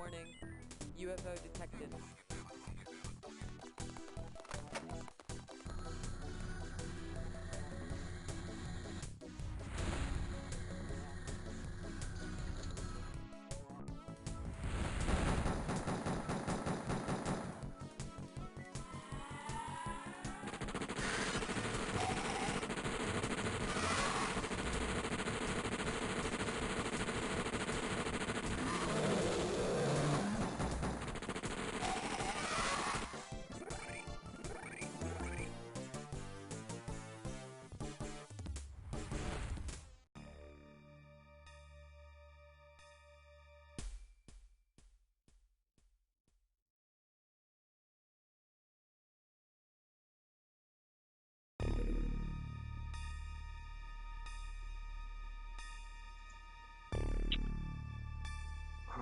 Warning, UFO detected.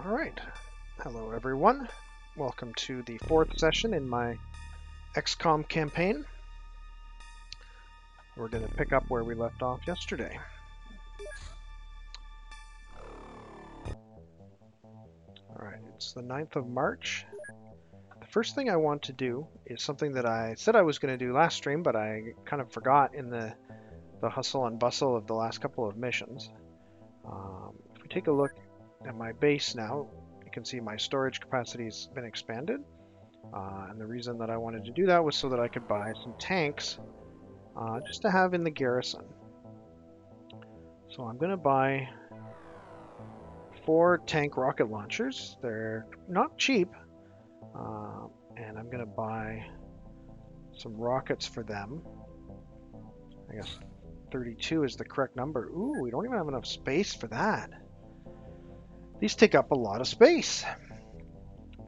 Alright, hello everyone. Welcome to the fourth session in my XCOM campaign. We're going to pick up where we left off yesterday. Alright, it's the 9th of March. The first thing I want to do is something that I said I was going to do last stream, but I kind of forgot in the hustle and bustle of the last couple of missions. If we take a look at my base now, you can see my storage capacity has been expanded. And the reason that I wanted to do that was so that I could buy some tanks just to have in the garrison. So I'm going to buy 4 tank rocket launchers. They're not cheap. And I'm going to buy some rockets for them. I guess 32 is the correct number. Ooh, we don't even have enough space for that. These take up a lot of space.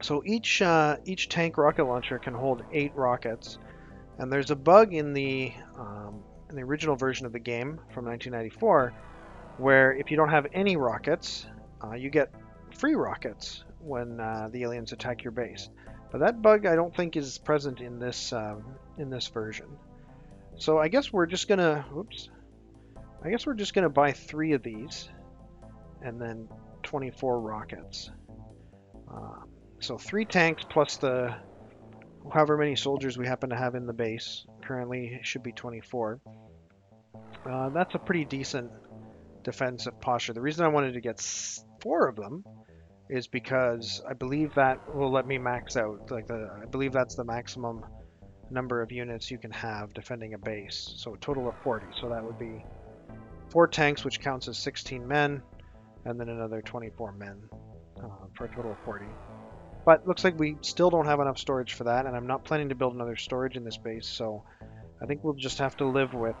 So each tank rocket launcher can hold 8 rockets, and there's a bug in the original version of the game from 1994 where if you don't have any rockets, you get free rockets when the aliens attack your base. But that bug I don't think is present in this version. So I guess we're just gonna buy 3 of these, and then 24 rockets. So 3 tanks plus the however many soldiers we happen to have in the base. Currently it should be 24. That's a pretty decent defensive posture. The reason I wanted to get 4 of them is because I believe that will let me max out. I believe that's the maximum number of units you can have defending a base. So a total of 40. So that would be 4 tanks, which counts as 16 men, and then another 24 men for a total of 40. But looks like we still don't have enough storage for that, and I'm not planning to build another storage in this base, so I think we'll just have to live with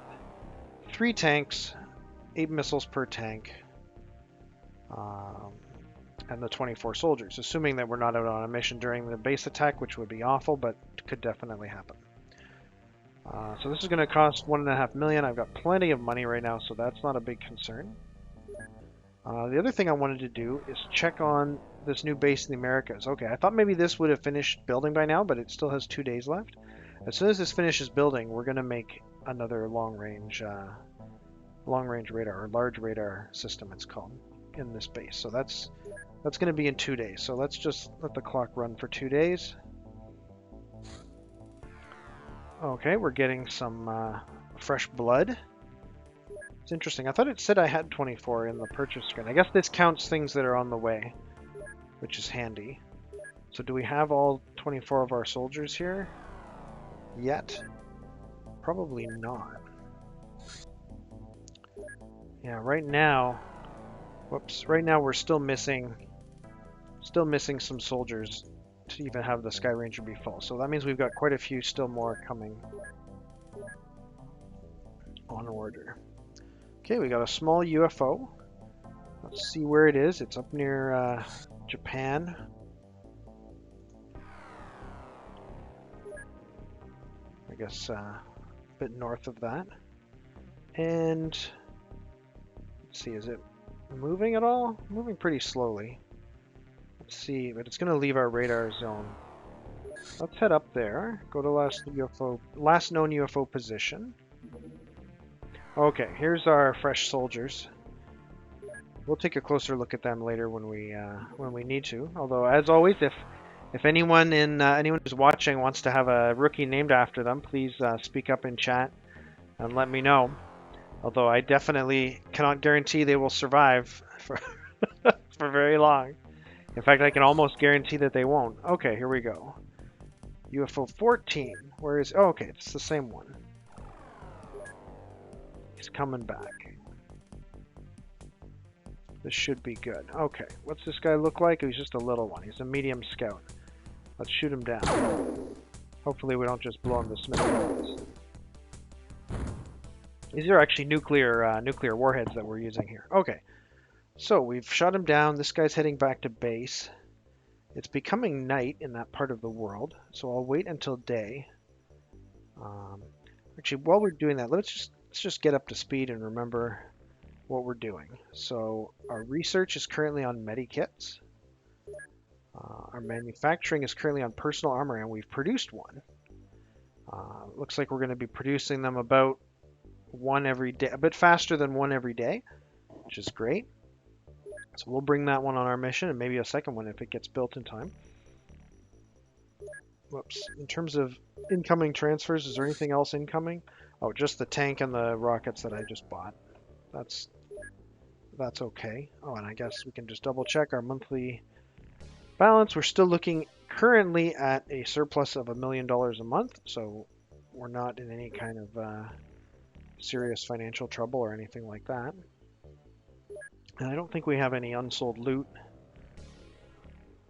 3 tanks, 8 missiles per tank, and the 24 soldiers, assuming that we're not out on a mission during the base attack, which would be awful, but could definitely happen. So this is going to cost $1.5 million. I've got plenty of money right now, so that's not a big concern. The other thing I wanted to do is check on this new base in the Americas. Okay, I thought maybe this would have finished building by now, but it still has 2 days left. As soon as this finishes building, we're going to make another long-range radar, or large radar system it's called, in this base. So that's going to be in 2 days. So let's just let the clock run for 2 days. Okay, we're getting some fresh blood. It's interesting. I thought it said I had 24 in the purchase screen. I guess this counts things that are on the way, which is handy. So do we have all 24 of our soldiers here yet? Probably not. Yeah, right now we're still missing some soldiers to even have the Sky Ranger be full. So that means we've got quite a few still more coming on order. Okay, we got a small UFO. Let's see where it is. It's up near Japan. I guess a bit north of that. And let's see, is it moving at all? Moving pretty slowly. Let's see, but it's going to leave our radar zone. Let's head up there. Go to last known UFO position. Okay, here's our fresh soldiers. we'll take a closer look at them later when we need to. Although, as always, if anyone anyone who's watching wants to have a rookie named after them, please speak up in chat and let me know. Although I definitely cannot guarantee they will survive for for very long. In fact, I can almost guarantee that they won't. Okay, here we go. UFO 14. Where is? Oh, okay, it's the same one. He's coming back. This should be good. Okay, what's this guy look like? He's just a little one. He's a medium scout. Let's shoot him down. Hopefully we don't just blow him to smithereens. These are actually nuclear warheads that we're using here. Okay, so we've shot him down. This guy's heading back to base. It's becoming night in that part of the world, so I'll wait until day. Actually, while we're doing that, let's just get up to speed and remember what we're doing. So our research is currently on medikits. Our manufacturing is currently on personal armor, and we've produced one. Looks like we're going to be producing them about one every day, a bit faster than one every day, which is great. So we'll bring that one on our mission, and maybe a second one if it gets built in time. Whoops. In terms of incoming transfers, is there anything else incoming? Oh, just the tank and the rockets that I just bought. That's okay. Oh, and I guess we can just double check our monthly balance. We're still looking currently at a surplus of $1 million a month, so we're not in any kind of serious financial trouble or anything like that. And I don't think we have any unsold loot,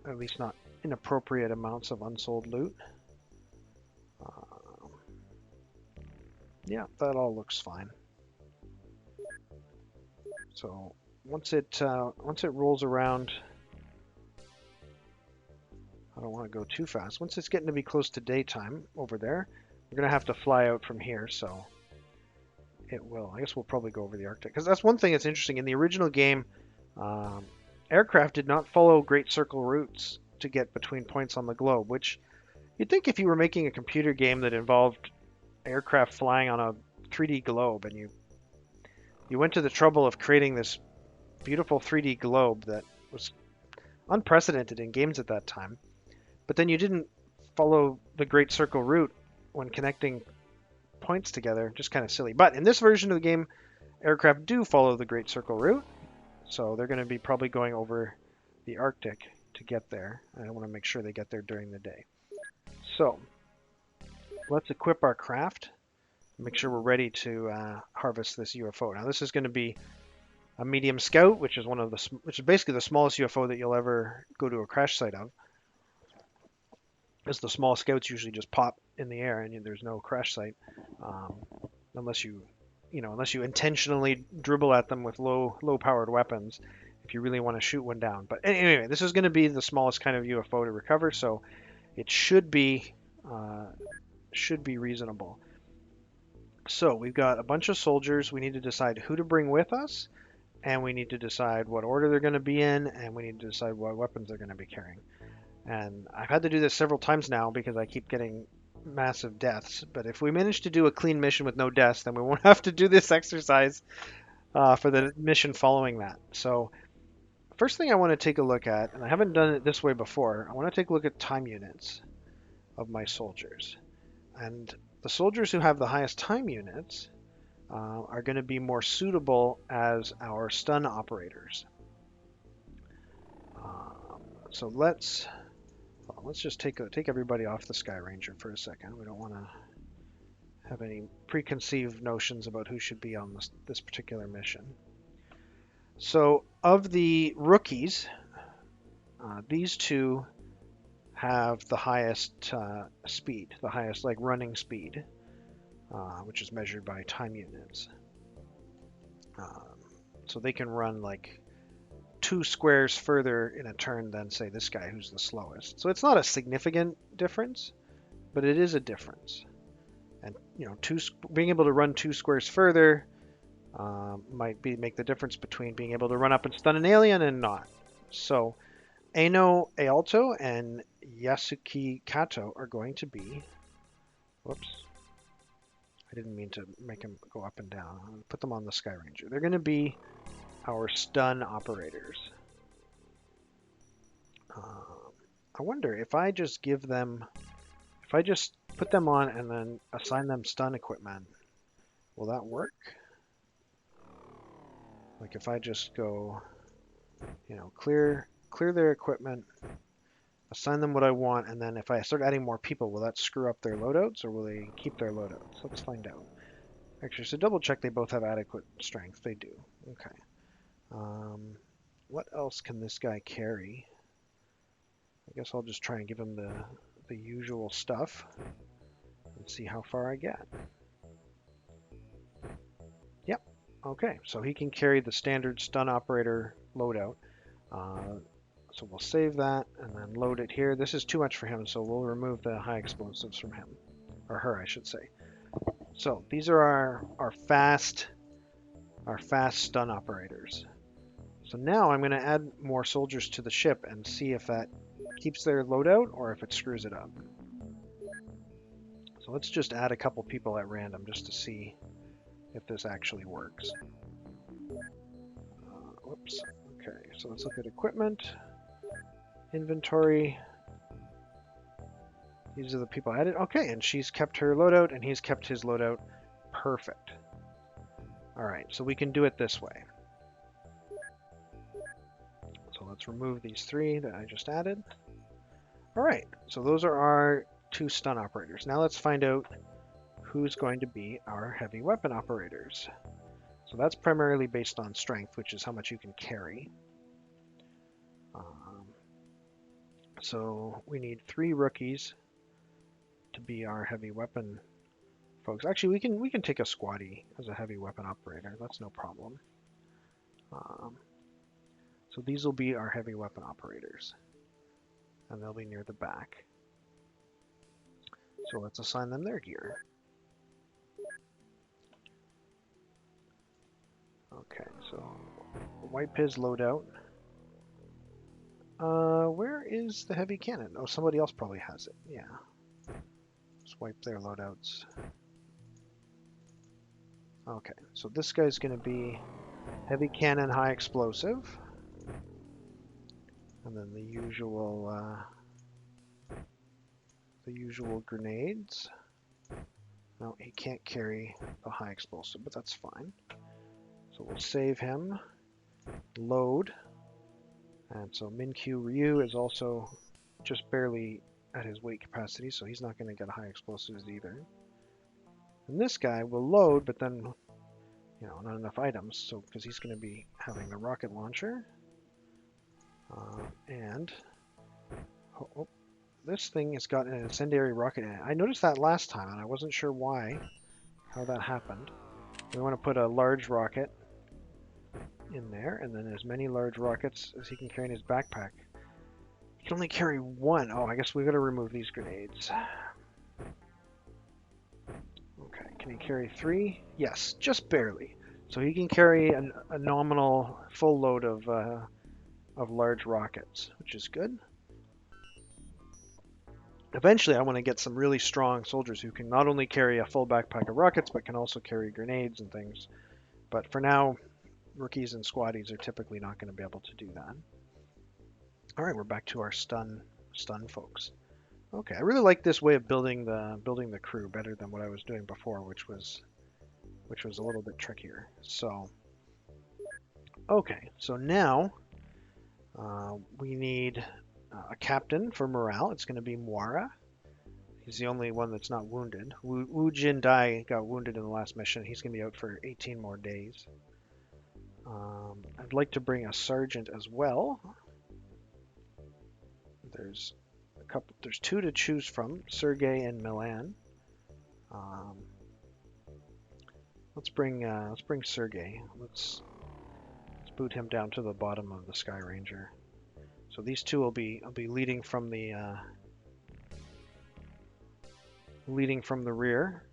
at least not inappropriate amounts of unsold loot. Yeah, that all looks fine. So once it rolls around, I don't want to go too fast. Once it's getting to be close to daytime over there, we're gonna have to fly out from here. So it will. I guess we'll probably go over the Arctic, because that's one thing that's interesting. In the original game, aircraft did not follow great circle routes to get between points on the globe, which you'd think if you were making a computer game that involved aircraft flying on a 3D globe, and you went to the trouble of creating this beautiful 3D globe that was unprecedented in games at that time, but then you didn't follow the great circle route when connecting points together, just kind of silly. But in this version of the game, aircraft do follow the great circle route, so they're going to be probably going over the Arctic to get there. I want to make sure they get there during the day. So let's equip our craft, make sure we're ready to harvest this UFO. Now this is going to be a medium scout, which is which is basically the smallest UFO that you'll ever go to a crash site of. As the small scouts usually just pop in the air and there's no crash site, unless you intentionally dribble at them with low powered weapons if you really want to shoot one down. But anyway, this is going to be the smallest kind of UFO to recover, so it should be reasonable. So we've got a bunch of soldiers. We need to decide who to bring with us, and we need to decide what order they're going to be in, and we need to decide what weapons they're going to be carrying. And I've had to do this several times now because I keep getting massive deaths. But if we manage to do a clean mission with no deaths, then we won't have to do this exercise for the mission following that. So first thing I want to take a look at, and I haven't done it this way before, I want to take a look at time units of my soldiers. And the soldiers who have the highest time units are going to be more suitable as our stun operators. So let's just take everybody off the Sky Ranger for a second. We don't want to have any preconceived notions about who should be on this particular mission. So of the rookies, these two have the highest speed, the highest running speed, which is measured by time units. So they can run 2 squares further in a turn than, say, this guy who's the slowest. So it's not a significant difference, but it is a difference. And being able to run 2 squares further might make the difference between being able to run up and stun an alien and not. So Eino Aalto and Yasuki Kato are going to be... Whoops. I didn't mean to make him go up and down. I'm going to put them on the Sky Ranger. They're going to be our stun operators. I wonder if I just give them, if I just put them on and then assign them stun equipment, will that work? Like if I just go, you know, clear their equipment, assign them what I want, and then if I start adding more people, will that screw up their loadouts or will they keep their loadouts? Let's find out. Actually, so double check they both have adequate strength. They do. Okay. What else can this guy carry? I guess I'll just try and give him the usual stuff and see how far I get. Yep. Okay, so he can carry the standard stun operator loadout. So we'll save that and then load it here. This is too much for him, so we'll remove the high explosives from him. Or her, I should say. So these are our fast stun operators. So now I'm going to add more soldiers to the ship and see if that keeps their loadout or if it screws it up. So let's just add a couple people at random just to see if this actually works. Whoops. Okay, so let's look at equipment, inventory. These are the people added. Okay, and she's kept her loadout and he's kept his loadout. Perfect. All right, so we can do it this way. So let's remove these 3 that I just added. All right, so those are our 2 stun operators. Now let's find out who's going to be our heavy weapon operators. So that's primarily based on strength, which is how much you can carry. So we need 3 rookies to be our heavy weapon folks. Actually, we can take a squatty as a heavy weapon operator. That's no problem. So these will be our heavy weapon operators, and they'll be near the back. So let's assign them their gear. Okay, so wipe his loadout. Where is the heavy cannon? Oh, somebody else probably has it. Yeah. Just wipe their loadouts. Okay, so this guy's going to be heavy cannon, high explosive. And then the usual grenades. No, he can't carry the high explosive, but that's fine. So we'll save him. Load. And so Minkyu Ryu is also just barely at his weight capacity, so he's not going to get high explosives either. And this guy will load, but then, you know, not enough items, so because he's going to be having the rocket launcher. This thing has got an incendiary rocket in it. I noticed that last time, and I wasn't sure how that happened. We want to put a large rocket in there, and then as many large rockets as he can carry in his backpack. He can only carry 1. Oh, I guess we've got to remove these grenades. Okay, can he carry 3? Yes, just barely. So he can carry a nominal full load of large rockets, which is good. Eventually, I want to get some really strong soldiers who can not only carry a full backpack of rockets, but can also carry grenades and things. But for now, rookies and squaddies are typically not going to be able to do that. All right, we're back to our stun folks. Okay, I really like this way of building the crew better than what I was doing before, which was a little bit trickier. So, okay, so now we need a captain for morale. It's going to be Moira. He's the only one that's not wounded. Wu Jin Dai got wounded in the last mission. He's going to be out for 18 more days. I'd like to bring a sergeant as well. There's 2 to choose from, Sergey and Milan. Let's bring Sergey. Let's boot him down to the bottom of the Sky Ranger. So these 2 will be leading from the rear,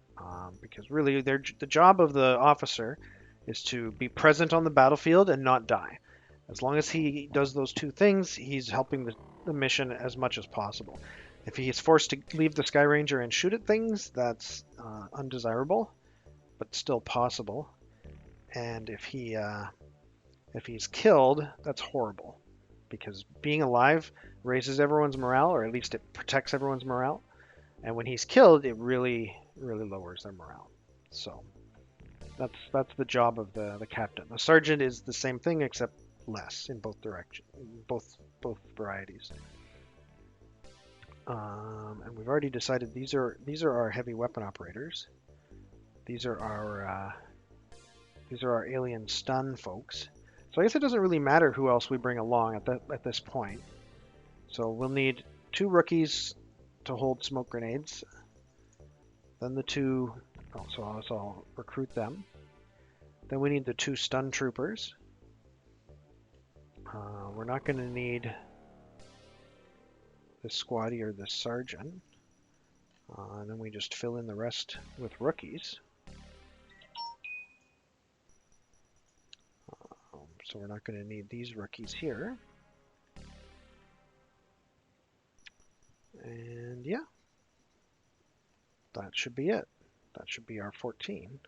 because really the job of the officer is to be present on the battlefield and not die. As long as he does those 2 things, he's helping the mission as much as possible. If he is forced to leave the Sky Ranger and shoot at things, that's undesirable, but still possible. And if he If he's killed, that's horrible, because being alive raises everyone's morale, or at least it protects everyone's morale. And when he's killed, it really, really lowers their morale. So that's the job of the captain. The sergeant is the same thing except less in both directions, both varieties. And we've already decided these are our heavy weapon operators. These are our alien stun folks. So I guess it doesn't really matter who else we bring along at this point. So we'll need 2 rookies to hold smoke grenades. Then the 2, so I'll recruit them. Then we need the 2 stun troopers. We're not going to need this squaddie or this sergeant. And then we just fill in the rest with rookies. So we're not going to need these rookies here. And yeah, that should be it. That should be our 14.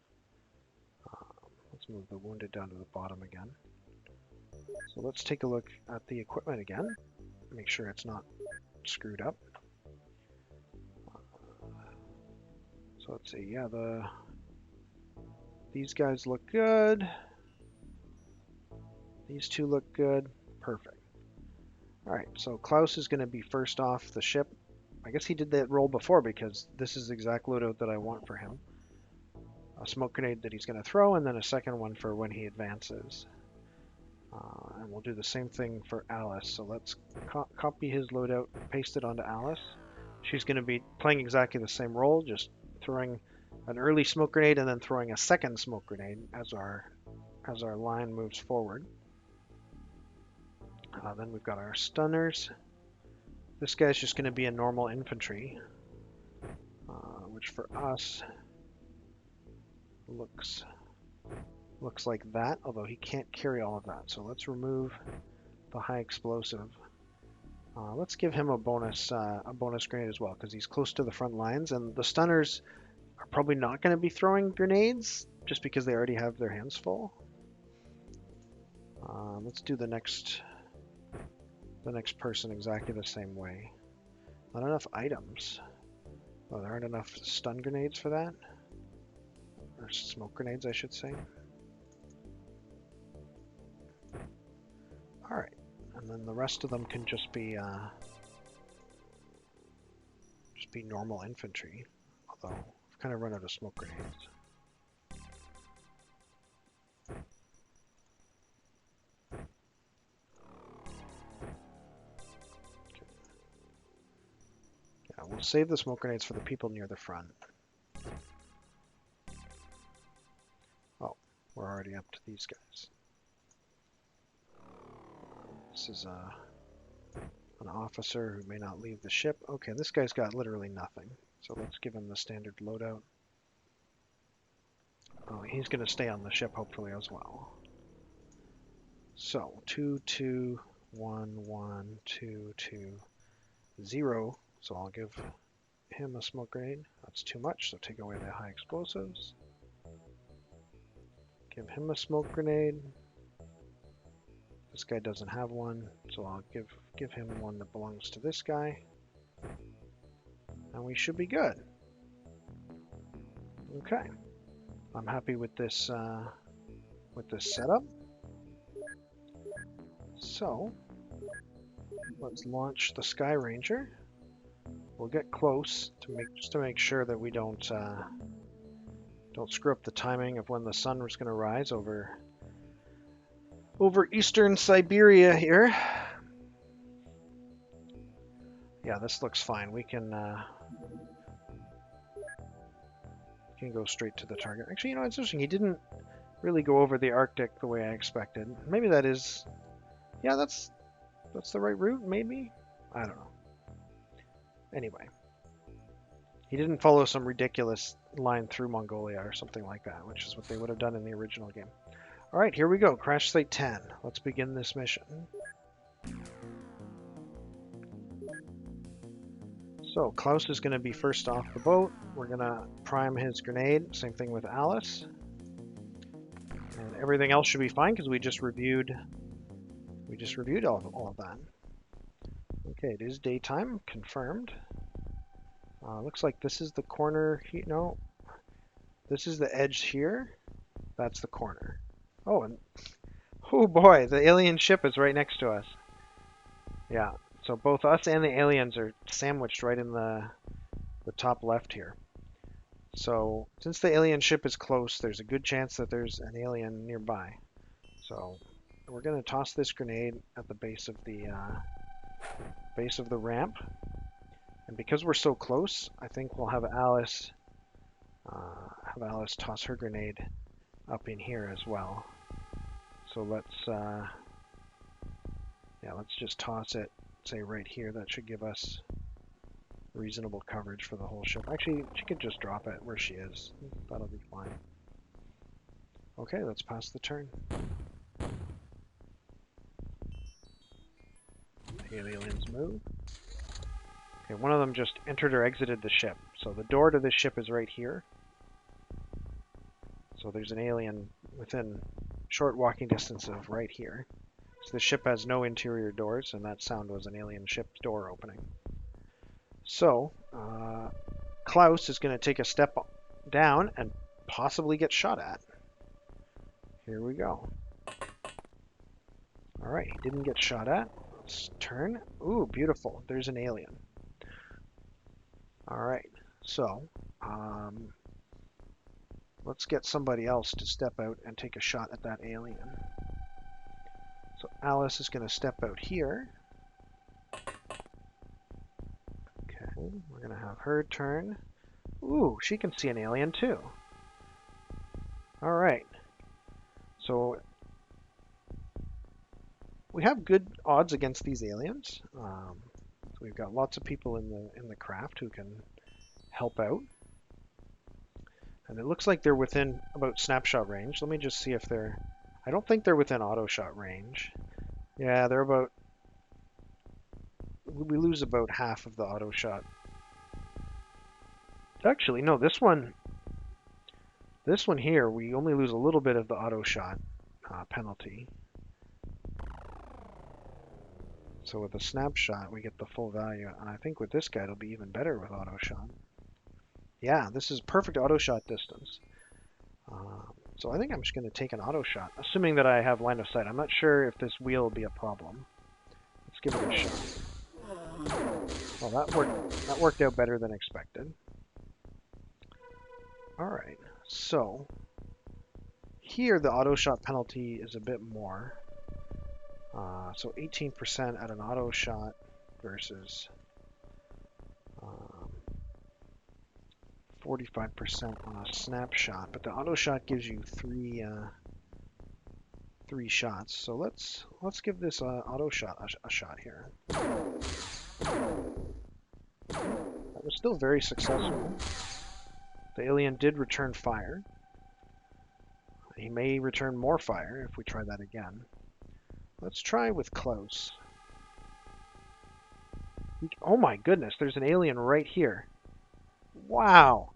Let's move the wounded down to the bottom again. So let's take a look at the equipment again. Make sure it's not screwed up. So let's see, yeah, these guys look good. These 2 look good. Perfect. Alright, so Klaus is going to be first off the ship. I guess he did that roll before because this is the exact loadout that I want for him. A smoke grenade that he's going to throw, and then a second one for when he advances. And we'll do the same thing for Alice. So let's copy his loadout, paste it onto Alice. She's going to be playing exactly the same role, just throwing an early smoke grenade and then throwing a second smoke grenade as our line moves forward. Then we've got our stunners. This guy's just going to be a normal infantry, which for us looks like that, although he can't carry all of that. So let's remove the high explosive. Let's give him a bonus grenade as well, because he's close to the front lines, and the stunners are probably not going to be throwing grenades just because they already have their hands full. Let's do the next person exactly the same way. Not enough items. Oh, there aren't enough stun grenades for that. Or smoke grenades, I should say. Alright, and then the rest of them can just be normal infantry. Although, I've kind of run out of smoke grenades. We'll save the smoke grenades for the people near the front. Oh, we're already up to these guys. This is an officer who may not leave the ship. Okay, this guy's got literally nothing. So let's give him the standard loadout. Oh, he's going to stay on the ship hopefully as well. So 2, 2, 1, 1, 2, 2, 0. So I'll give him a smoke grenade. That's too much, so take away the high explosives. Give him a smoke grenade. This guy doesn't have one, so I'll give him one that belongs to this guy. And we should be good. Okay. I'm happy with this setup. So let's launch the Sky Ranger. We'll get close to make sure that we don't screw up the timing of when the sun was going to rise over eastern Siberia here. Yeah, this looks fine. We can go straight to the target. Actually, you know, it's interesting. He didn't really go over the Arctic the way I expected. Maybe that is, yeah, that's the right route. Maybe, I don't know. Anyway, he didn't follow some ridiculous line through Mongolia or something like that, which is what they would have done in the original game. All right, here we go. Crash Site 10. Let's begin this mission. So Klaus is going to be first off the boat. We're going to prime his grenade. Same thing with Alice. And everything else should be fine because we just reviewed all of that. Okay, it is daytime, confirmed. Looks like this is the corner here. No, this is the edge here. That's the corner. Oh, and oh boy, the alien ship is right next to us. Yeah, so both us and the aliens are sandwiched right in the top left here. So since the alien ship is close, there's a good chance that there's an alien nearby. So we're going to toss this grenade at the base of the ramp. And because we're so close, I think we'll have Alice toss her grenade up in here as well. So let's just toss it, say right here. That should give us reasonable coverage for the whole ship. Actually, she could just drop it where she is. That'll be fine. Okay, let's pass the turn. The aliens move. Okay, one of them just entered or exited the ship. So the door to this ship is right here. So there's an alien within short walking distance of right here. So the ship has no interior doors, and that sound was an alien ship's door opening. So Klaus is going to take a step down and possibly get shot at. Here we go. All right, he didn't get shot at. Let's turn. Ooh, beautiful. There's an alien. All right, so let's get somebody else to step out and take a shot at that alien. So Alice is going to step out here. Okay, we're going to have her turn. Ooh, she can see an alien too. All right, so we have good odds against these aliens. We've got lots of people in the craft who can help out. And it looks like they're within about snapshot range. Let me just see if they're... I don't think they're within auto shot range. Yeah, they're about... We lose about half of the auto shot. Actually, no, this one here, we only lose a little bit of the auto shot penalty. So with a snapshot, we get the full value. And I think with this guy, it'll be even better with auto shot. Yeah, this is perfect auto shot distance. So I think I'm just going to take an auto shot, assuming that I have line of sight. I'm not sure if this wheel will be a problem. Let's give it a shot. Well, that worked out better than expected. All right, so here the auto shot penalty is a bit more. So 18% at an auto shot versus 45% on a snapshot. But the auto shot gives you three shots. So let's give this auto shot a shot here. That was still very successful. The alien did return fire. He may return more fire if we try that again. Let's try with Klaus. Oh my goodness, there's an alien right here. Wow.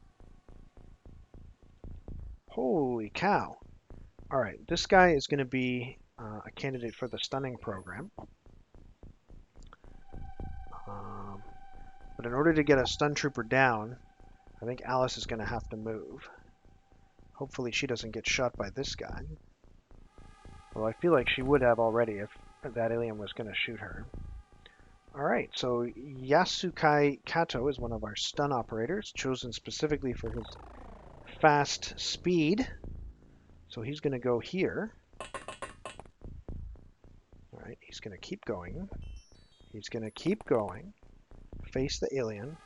Holy cow. All right, this guy is going to be a candidate for the stunning program. But in order to get a stun trooper down, I think Alice is going to have to move. Hopefully she doesn't get shot by this guy. Well, I feel like she would have already if that alien was going to shoot her. Alright, so Yasukai Kato is one of our stun operators, chosen specifically for his fast speed. So he's going to go here. Alright, he's going to keep going. He's going to keep going. Face the alien.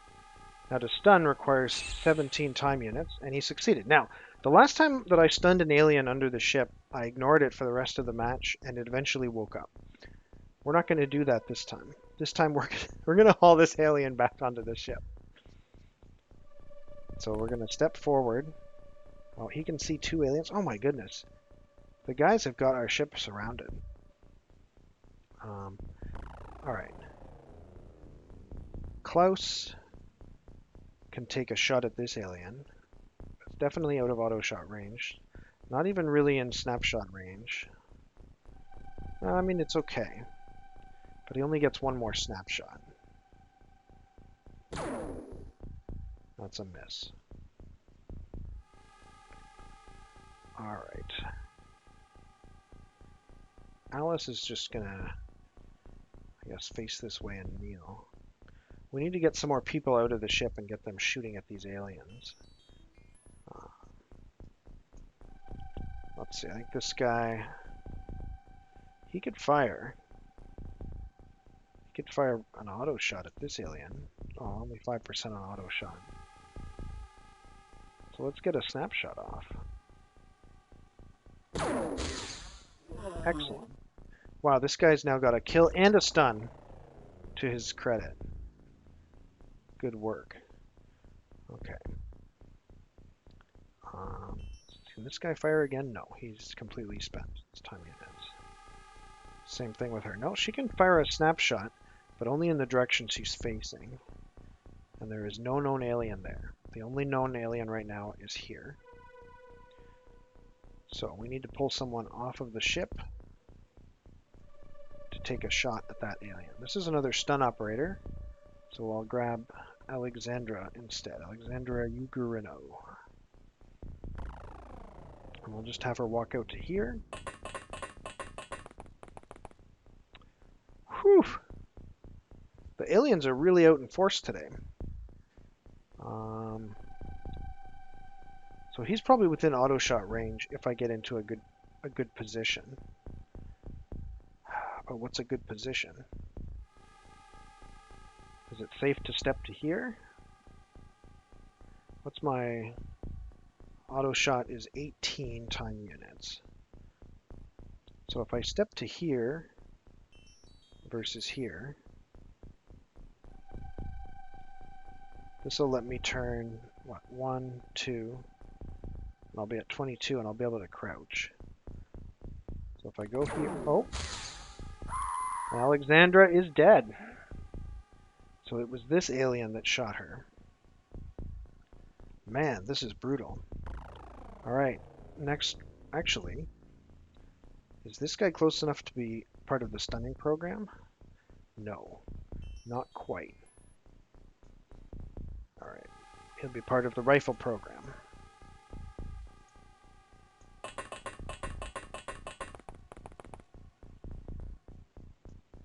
Now to stun requires 17 time units, and he succeeded. Now, the last time that I stunned an alien under the ship, I ignored it for the rest of the match, and it eventually woke up. We're not going to do that this time. This time we're going to haul this alien back onto the ship. So we're going to step forward. Oh, he can see two aliens. Oh my goodness. The guys have got our ship surrounded. Alright. Klaus can take a shot at this alien. It's definitely out of auto shot range. Not even really in snapshot range. I mean, it's okay. But he only gets one more snapshot. That's a miss. Alright. Alice is just gonna, I guess, face this way and kneel. We need to get some more people out of the ship and get them shooting at these aliens. Let's see, I think this guy, he could fire. He could fire an auto shot at this alien. Oh, only 5% on auto shot. So let's get a snapshot off. Excellent. Wow, this guy's now got a kill and a stun to his credit. Good work. Okay. Can this guy fire again? No, he's completely spent. His time units. Same thing with her. No, she can fire a snapshot, but only in the direction she's facing. And there is no known alien there. The only known alien right now is here. So we need to pull someone off of the ship to take a shot at that alien. This is another stun operator, so I'll grab Alexandra instead. Alexandra Ugurino. And we'll just have her walk out to here. Whew! The aliens are really out in force today. So he's probably within auto shot range if I get into a good position. But what's a good position? Is it safe to step to here? What's my auto shot is 18 time units. So if I step to here versus here, this will let me turn, what, 1, 2, and I'll be at 22 and I'll be able to crouch. So if I go here, oh, Alexandra is dead. So it was this alien that shot her. Man, this is brutal. Alright, next, actually, is this guy close enough to be part of the stunning program? No, not quite. Alright, he'll be part of the rifle program.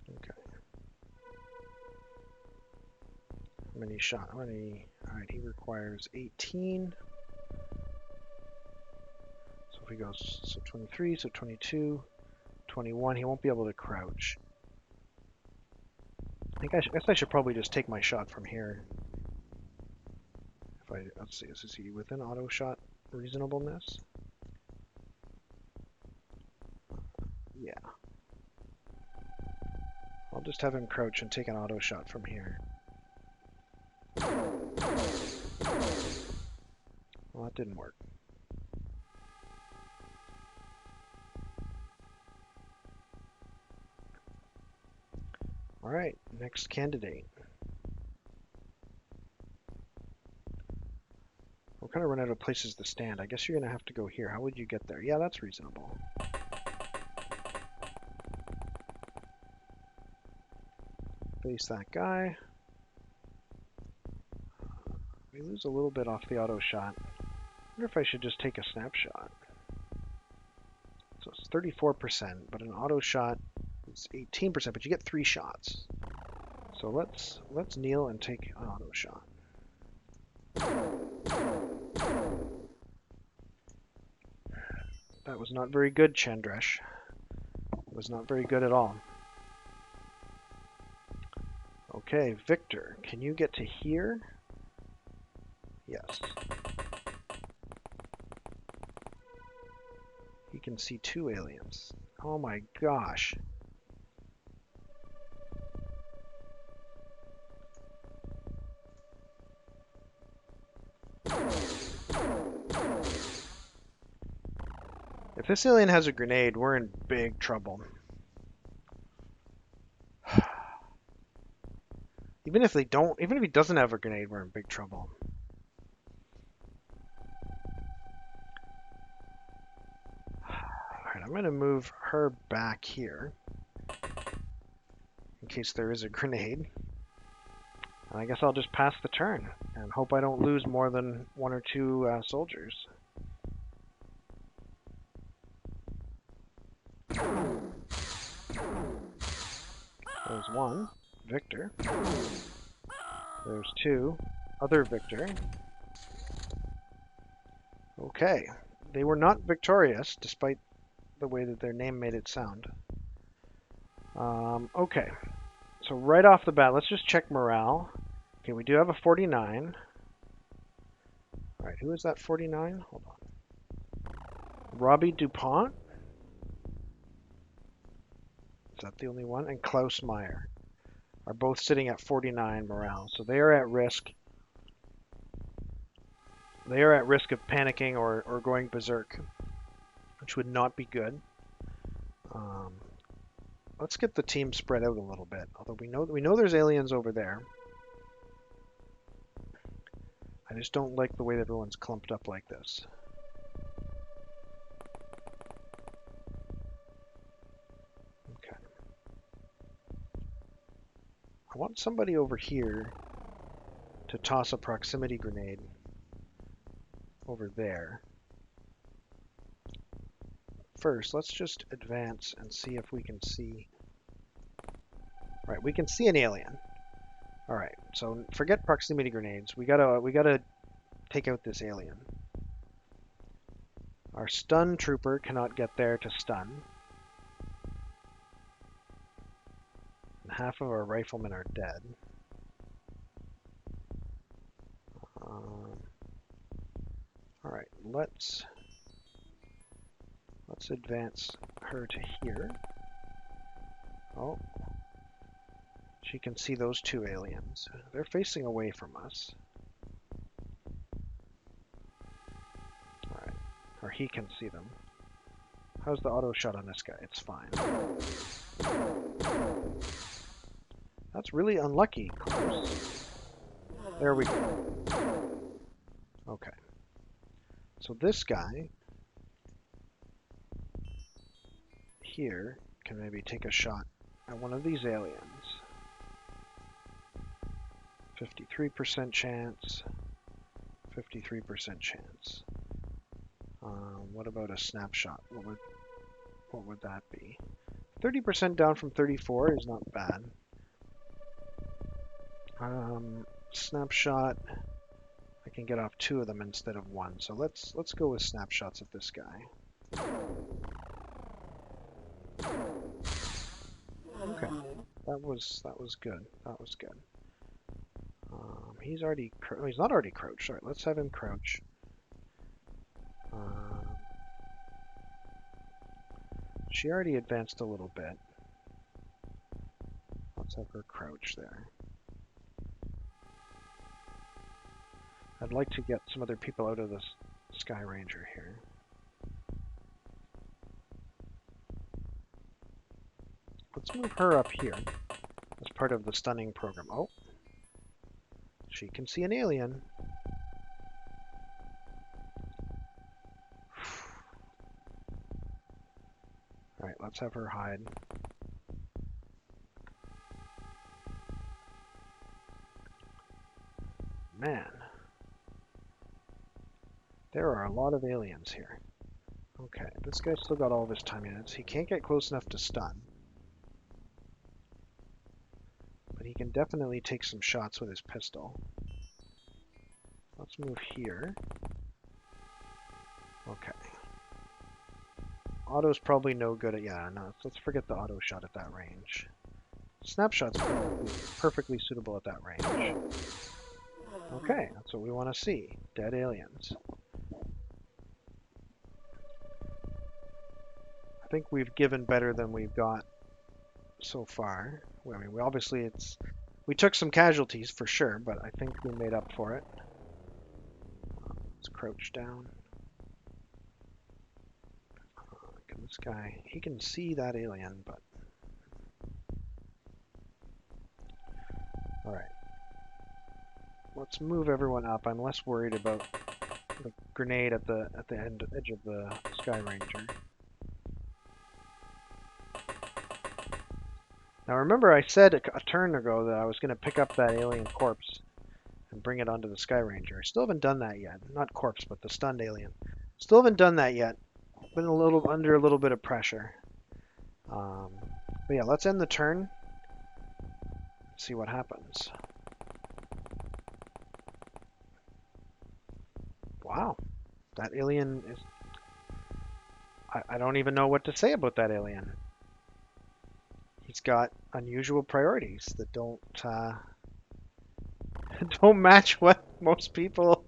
Okay. How many shot? How many? Alright, he requires 18. So if he goes, so 23, so 22, 21, he won't be able to crouch. I guess I should probably just take my shot from here. Let's see, is he within auto shot reasonableness? Yeah. I'll just have him crouch and take an auto shot from here. Well, that didn't work. Alright, next candidate. We're kind of run out of places to stand. I guess you're going to have to go here. How would you get there? Yeah, that's reasonable. Face that guy. We lose a little bit off the auto shot. I wonder if I should just take a snapshot. So it's 34%, but an auto shot is 18%, but you get 3 shots. So let's kneel and take an auto shot. That was not very good, Chandresh. It was not very good at all. Okay, Victor, can you get to here? Yes. He can see 2 aliens. Oh my gosh. If this alien has a grenade, we're in big trouble. Even if he doesn't have a grenade, we're in big trouble. I'm going to move her back here in case there is a grenade. And I guess I'll just pass the turn and hope I don't lose more than 1 or 2 soldiers. There's 1, Victor. There's 2, other Victor. Okay, they were not victorious, despite the way that their name made it sound. Okay, so right off the bat, let's just check morale. Okay, we do have a 49. All right, who is that 49? Hold on. Robbie DuPont? Is that the only one? And Klaus Meyer are both sitting at 49 morale, so they are at risk. They are at risk of panicking or going berserk, which would not be good. Let's get the team spread out a little bit. Although we know there's aliens over there. I just don't like the way that everyone's clumped up like this. Okay. I want somebody over here to toss a proximity grenade over there. First, let's just advance and see if we can see. Right, we can see an alien. All right, so forget proximity grenades. We gotta take out this alien. Our stun trooper cannot get there to stun. And half of our riflemen are dead. All right, let's advance her to here. Oh, she can see those 2 aliens. They're facing away from us. All right, or he can see them. How's the auto shot on this guy? It's fine. That's really unlucky. There we go. Okay. So this guy here can maybe take a shot at one of these aliens. 53% chance. 53% chance. What about a snapshot? What would that be? 30% down from 34 is not bad. Snapshot. I can get off 2 of them instead of 1. So let's go with snapshots of this guy. Okay, that was good. That was good. He's not already crouched. All right, let's have him crouch. She already advanced a little bit. Let's have her crouch there. I'd like to get some other people out of this Sky Ranger here. Let's move her up here as part of the stunning program. Oh, she can see an alien. All right, let's have her hide. Man, there are a lot of aliens here. Okay, this guy's still got all of his time units. He can't get close enough to stun. But he can definitely take some shots with his pistol. Let's move here. Okay. Auto's probably no good at... Yeah, no, let's forget the auto shot at that range. Snapshot's perfectly suitable at that range. Okay, that's what we want to see. Dead aliens. I think we've given better than we've got so far. I mean, we took some casualties for sure, but I think we made up for it. Let's crouch down. This guy, he can see that alien, but... Alright. Let's move everyone up. I'm less worried about the grenade at the edge of the Sky Ranger. Now remember I said a turn ago that I was going to pick up that alien corpse and bring it onto the Sky Ranger. I still haven't done that yet. Not corpse, but the stunned alien. Still haven't done that yet. Been under a little bit of pressure. But yeah, let's end the turn. See what happens. Wow, that alien is... I don't even know what to say about that alien. He's got unusual priorities that don't don't match what most people...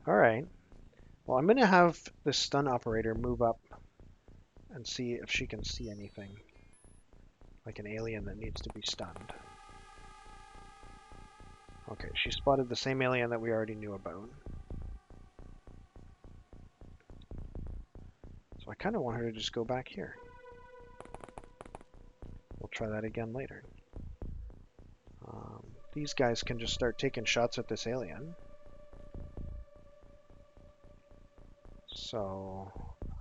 Alright. Well, I'm going to have this stun operator move up and see if she can see anything. Like an alien that needs to be stunned. Okay, she spotted the same alien that we already knew about. So I kind of want her to just go back here. We'll try that again later. These guys can just start taking shots at this alien. So,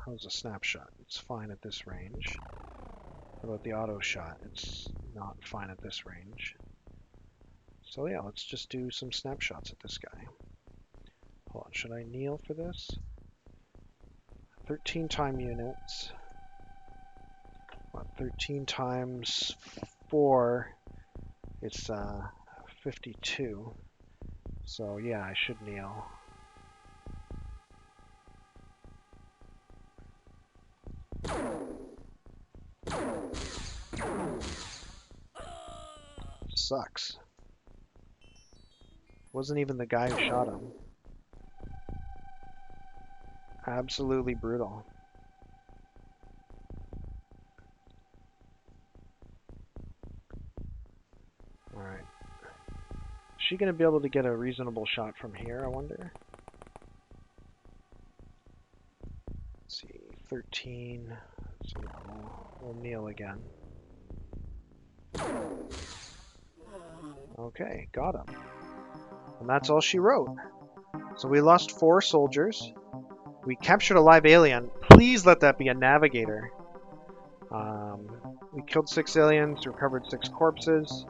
how's a snapshot? It's fine at this range. How about the auto shot? It's not fine at this range. So yeah, let's just do some snapshots at this guy. Hold on, should I kneel for this? 13 time units. What, 13 times 4, it's 52. So yeah, I should kneel. Sucks. Wasn't even the guy who shot him. Absolutely brutal. Alright. Is she going to be able to get a reasonable shot from here, I wonder? Let's see, 13. So we'll kneel again. Okay, got him. And that's all she wrote. So we lost 4 soldiers. We captured a live alien. Please let that be a navigator. We killed 6 aliens, recovered 6 corpses.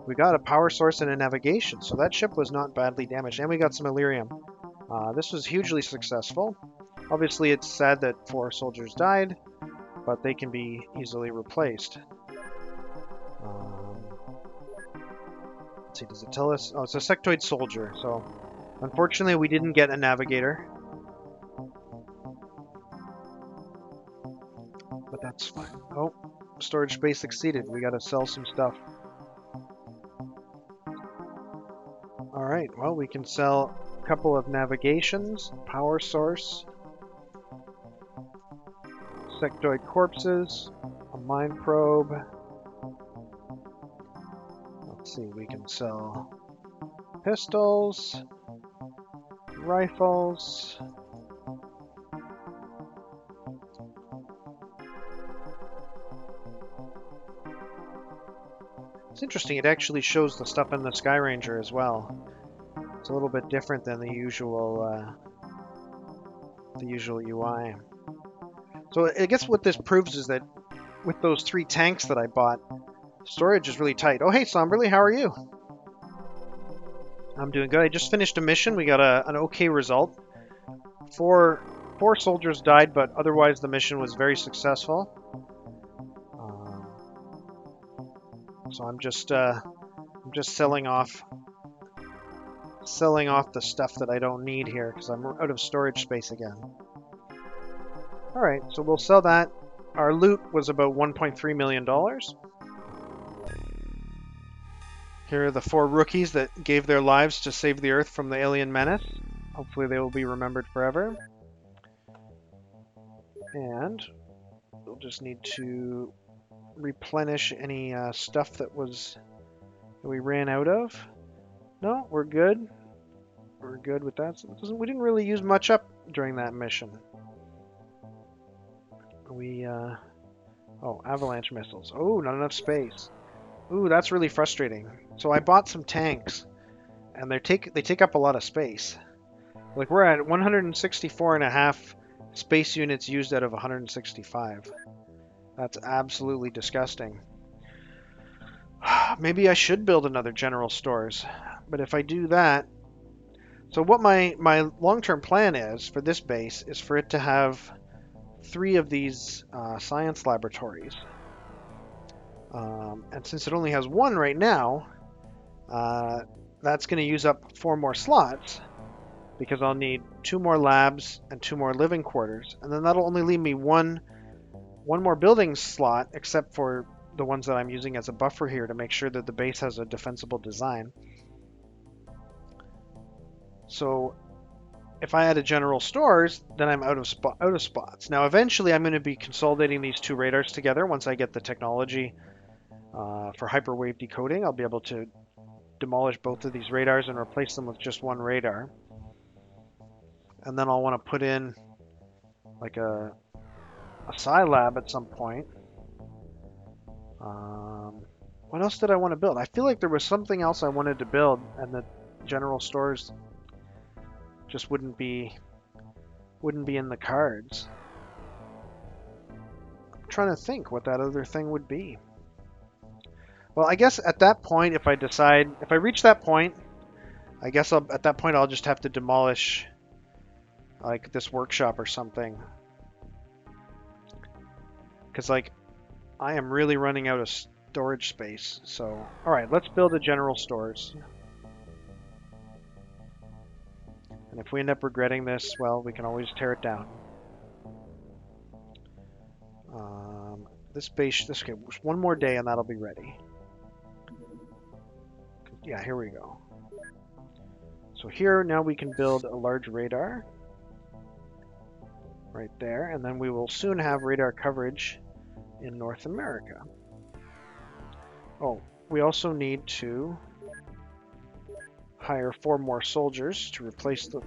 We got a power source and a navigation, so that ship was not badly damaged. And we got some Illyrium. This was hugely successful. Obviously, it's sad that 4 soldiers died, but they can be easily replaced. Let's see, does it tell us? Oh, it's a sectoid soldier, so unfortunately we didn't get a navigator. But that's fine. Oh, storage space exceeded. We gotta sell some stuff. Alright, well, we can sell a couple of navigations, power source, sectoid corpses, a mine probe. Let's see, we can sell pistols, rifles. It's interesting, it actually shows the stuff in the Sky Ranger as well. It's a little bit different than the usual UI. So I guess what this proves is that with those 3 tanks that I bought, storage is really tight. Oh, hey, Somberly, how are you? I'm doing good. I just finished a mission. We got an okay result. 4 soldiers died, but otherwise the mission was very successful. So I'm just selling off the stuff that I don't need here because I'm out of storage space again. All right, so we'll sell that. Our loot was about $1.3 million. Here are the 4 rookies that gave their lives to save the Earth from the alien menace. Hopefully they will be remembered forever. And we'll just need to replenish any stuff that we ran out of. No, we're good. We're good with that. So we didn't really use much up during that mission. Oh, avalanche missiles. Oh, not enough space. Ooh, that's really frustrating. So I bought some tanks, and they take up a lot of space. Like we're at 164.5 space units used out of 165. That's absolutely disgusting. Maybe I should build another general stores. But if I do that, so what my long-term plan is for this base is for it to have 3 of these science laboratories. And since it only has 1 right now, that's going to use up 4 more slots because I'll need 2 more labs and 2 more living quarters. And then that'll only leave me one more building slot, except for the ones that I'm using as a buffer here to make sure that the base has a defensible design. So if I add a general stores, then I'm out of spots. Now eventually I'm going to be consolidating these 2 radars together. Once I get the technology for hyperwave decoding, I'll be able to demolish both of these radars and replace them with just 1 radar. And then I'll want to put in like a psi lab at some point. What else did I want to build? I feel like there was something else I wanted to build, and the general stores just wouldn't be in the cards. I'm trying to think what that other thing would be. Well, I guess at that point, if I reach that point, I guess at that point I'll just have to demolish like this workshop or something. Because like I am really running out of storage space. So, all right, let's build a general stores. And if we end up regretting this, well, we can always tear it down. This base, okay, 1 more day and that'll be ready. Yeah, here we go. So here now we can build a large radar right there, and then we will soon have radar coverage in North America. Oh, we also need to hire 4 more soldiers to replace the...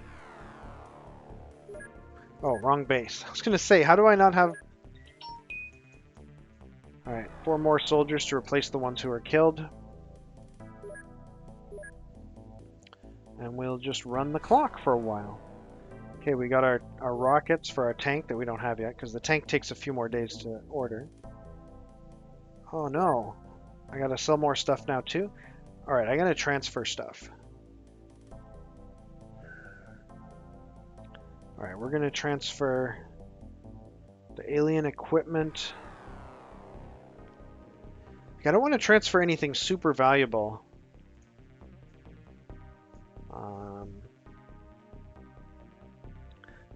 Oh, wrong base. I was going to say, how do I not have... Alright, 4 more soldiers to replace the ones who are killed. And we'll just run the clock for a while. Okay, we got our rockets for our tank that we don't have yet, because the tank takes a few more days to order. Oh no, I gotta sell more stuff now too? Alright, I gotta transfer stuff. Alright, we're gonna transfer the alien equipment. I don't want to transfer anything super valuable.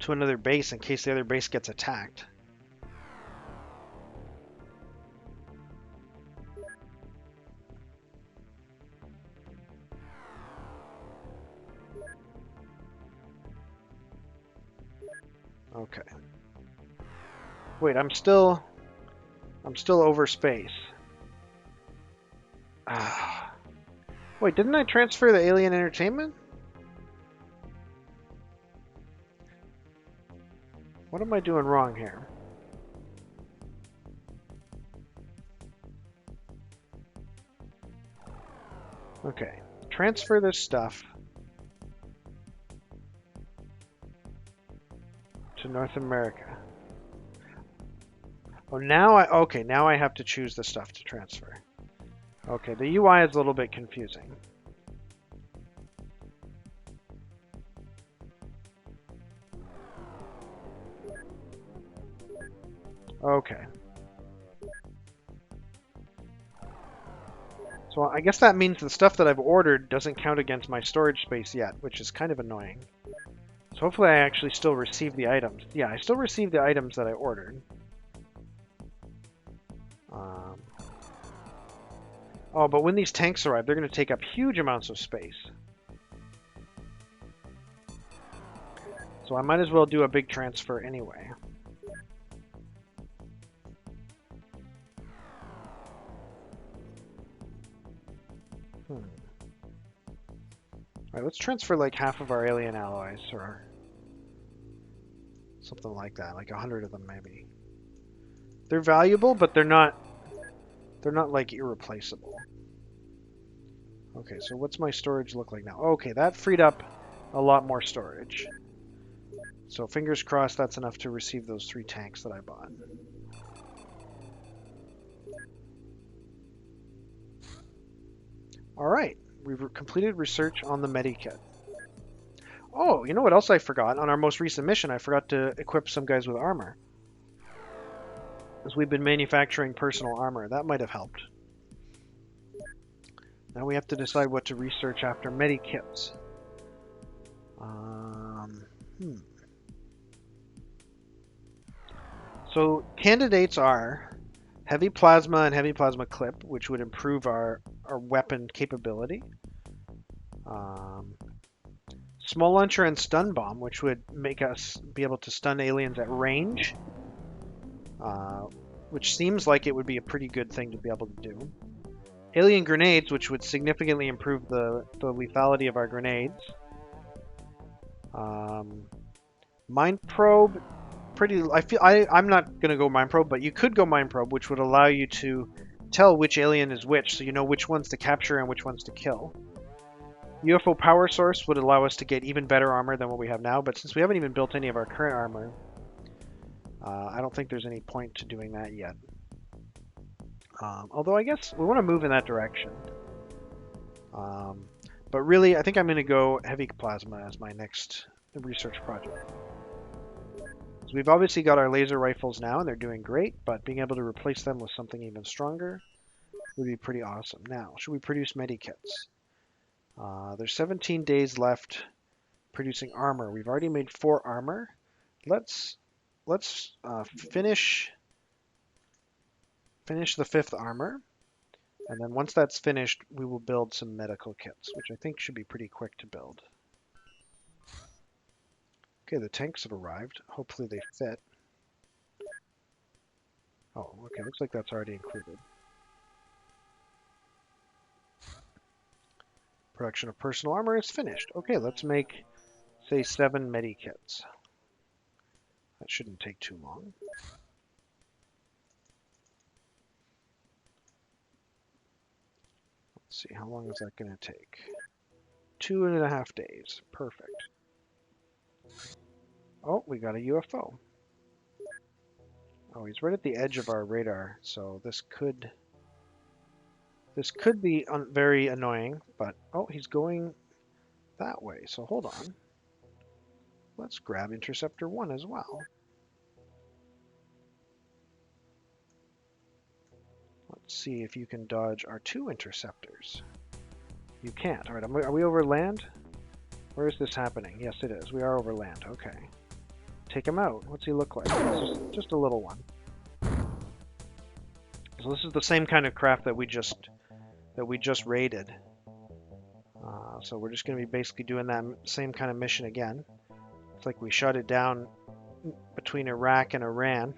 To another base in case the other base gets attacked. Okay. Wait, I'm still over space. Wait, didn't I transfer the alien entertainment? What am I doing wrong here? Okay, transfer this stuff to North America. Oh, now I have to choose the stuff to transfer. Okay, the UI is a little bit confusing. Okay. So I guess that means the stuff that I've ordered doesn't count against my storage space yet, which is kind of annoying. So hopefully I actually still receive the items. Yeah, I still received the items that I ordered. Oh, but when these tanks arrive, they're going to take up huge amounts of space. So I might as well do a big transfer anyway. Alright, let's transfer like half of our alien alloys, or something like that, like 100 of them maybe. They're valuable, but they're not like irreplaceable. Okay, so what's my storage look like now? Okay, that freed up a lot more storage. So fingers crossed that's enough to receive those 3 tanks that I bought. All right, we've completed research on the medikit. Oh, you know what else I forgot? On our most recent mission, I forgot to equip some guys with armor. Because we've been manufacturing personal armor. That might have helped. Now we have to decide what to research after medikits. So candidates are heavy plasma and heavy plasma clip, which would improve our weapon capability. Small launcher and stun bomb, which would make us be able to stun aliens at range, which seems like it would be a pretty good thing to be able to do. Alien grenades, which would significantly improve the lethality of our grenades. Mind probe, I'm not gonna go mind probe, but you could go mind probe, which would allow you to tell which alien is which, so you know which ones to capture and which ones to kill. UFO power source would allow us to get even better armor than what we have now, but since we haven't even built any of our current armor, I don't think there's any point to doing that yet. Although I guess we want to move in that direction. But really, I think I'm going to go heavy plasma as my next research project. So we've obviously got our laser rifles now, and they're doing great, but being able to replace them with something even stronger would be pretty awesome. Now, should we produce medikits? There's 17 days left producing armor. We've already made 4 armor. Let's finish the 5th armor, and then once that's finished, we will build some medical kits, which I think should be pretty quick to build. Okay, the tanks have arrived. Hopefully they fit. Oh, okay, looks like that's already included. Production of personal armor is finished. Okay, let's make, say, 7 medikits. That shouldn't take too long. Let's see, how long is that going to take? 2.5 days. Perfect. Oh, we got a UFO. Oh, he's right at the edge of our radar, so this could be very annoying, but oh, he's going that way, so hold on. Let's grab Interceptor 1 as well. Let's see if you can dodge our 2 interceptors. You can't. All right, are we over land? Where is this happening? Yes, it is. We are over land. Okay. Take him out. What's he look like? Just a little one. So this is the same kind of craft that we just raided. So we're just going to be basically doing that same kind of mission again. It's like we shut it down between Iraq and Iran,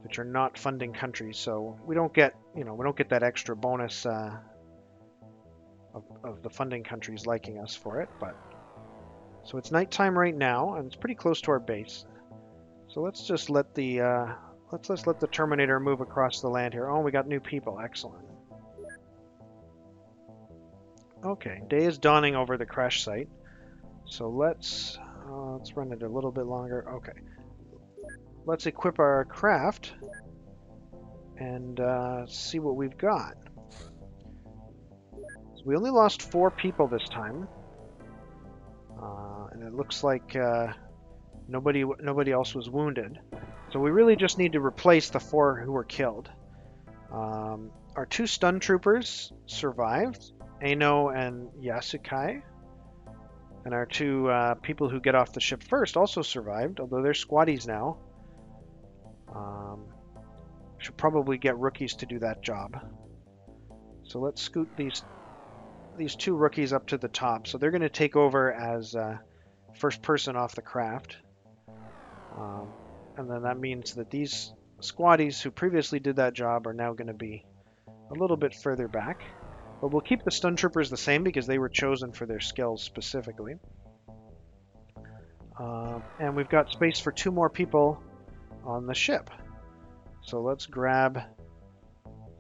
which are not funding countries, so we don't get that extra bonus of the funding countries liking us for it. But so it's nighttime right now, and it's pretty close to our base. So let's just let the let's let the Terminator move across the land here. Oh, we got new people. Excellent. Okay, day is dawning over the crash site. So let's run it a little bit longer. Okay, let's equip our craft and see what we've got. So we only lost 4 people this time, and it looks like nobody else was wounded. So we really just need to replace the 4 who were killed. Our 2 stun troopers survived, Ano and Yasukai. And our 2 people who get off the ship first also survived, although they're squaddies now. Should probably get rookies to do that job. So let's scoot these 2 rookies up to the top. So they're going to take over as first person off the craft. And then that means that these squaddies who previously did that job are now going to be a little bit further back. But we'll keep the stun troopers the same because they were chosen for their skills specifically. And we've got space for 2 more people on the ship. So let's grab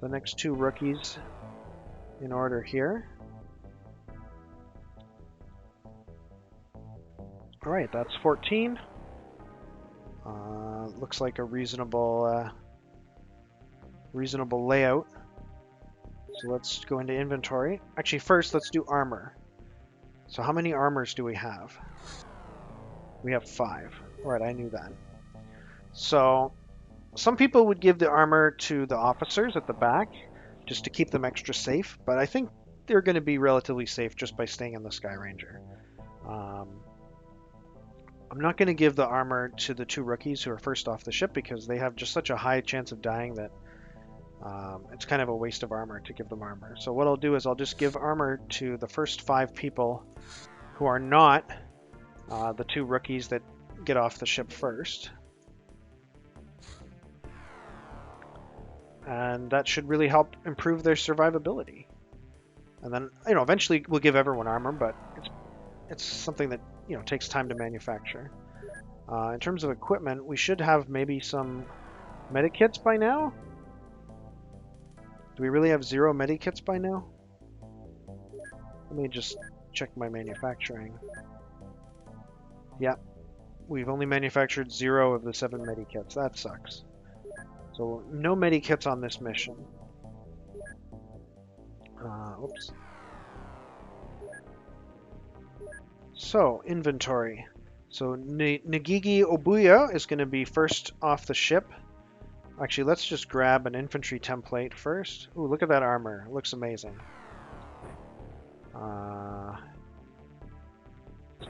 the next 2 rookies in order here. All right, that's 14. Looks like a reasonable layout. So let's go into inventory. Actually, first let's do armor. So how many armors do we have? We have 5. Right, I knew that. So some people would give the armor to the officers at the back just to keep them extra safe, but I think they're going to be relatively safe just by staying in the Sky Ranger. I'm not going to give the armor to the 2 rookies who are first off the ship because they have just such a high chance of dying that it's kind of a waste of armor to give them armor. So what I'll do is I'll just give armor to the first 5 people who are not the 2 rookies that get off the ship first. And that should really help improve their survivability. And then, eventually we'll give everyone armor, but it's something that, takes time to manufacture. In terms of equipment, we should have maybe some medikits by now. Do we really have 0 medikits by now? Let me just check my manufacturing. Yep, we've only manufactured 0 of the 7 medikits. That sucks. So no medikits on this mission. Oops. So inventory. So Nagigi Obuya is going to be first off the ship. Actually, let's just grab an infantry template first. Ooh, look at that armor. It looks amazing. So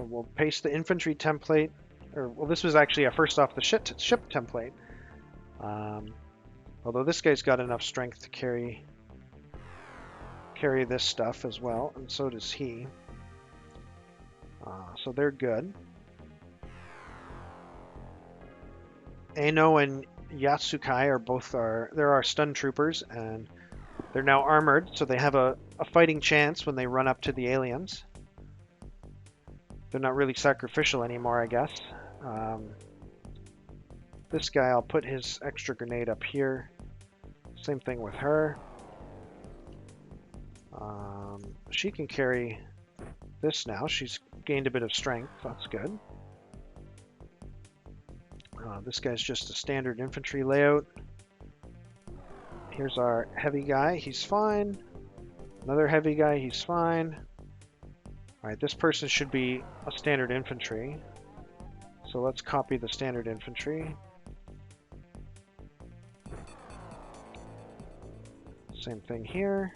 we'll paste the infantry template. Well, this was actually a first off the ship template. Although this guy's got enough strength to carry this stuff as well, and so does he. So they're good. Eno and Yatsukai are our stun troopers, and they're now armored, so they have a fighting chance when they run up to the aliens. They're not really sacrificial anymore, I guess. This guy, I'll put his extra grenade up here. Same thing with her. She can carry this now. She's gained a bit of strength. That's good. This guy's just a standard infantry layout. Here's our heavy guy. He's fine. Another heavy guy. He's fine. Alright, this person should be a standard infantry. So let's copy the standard infantry. Same thing here.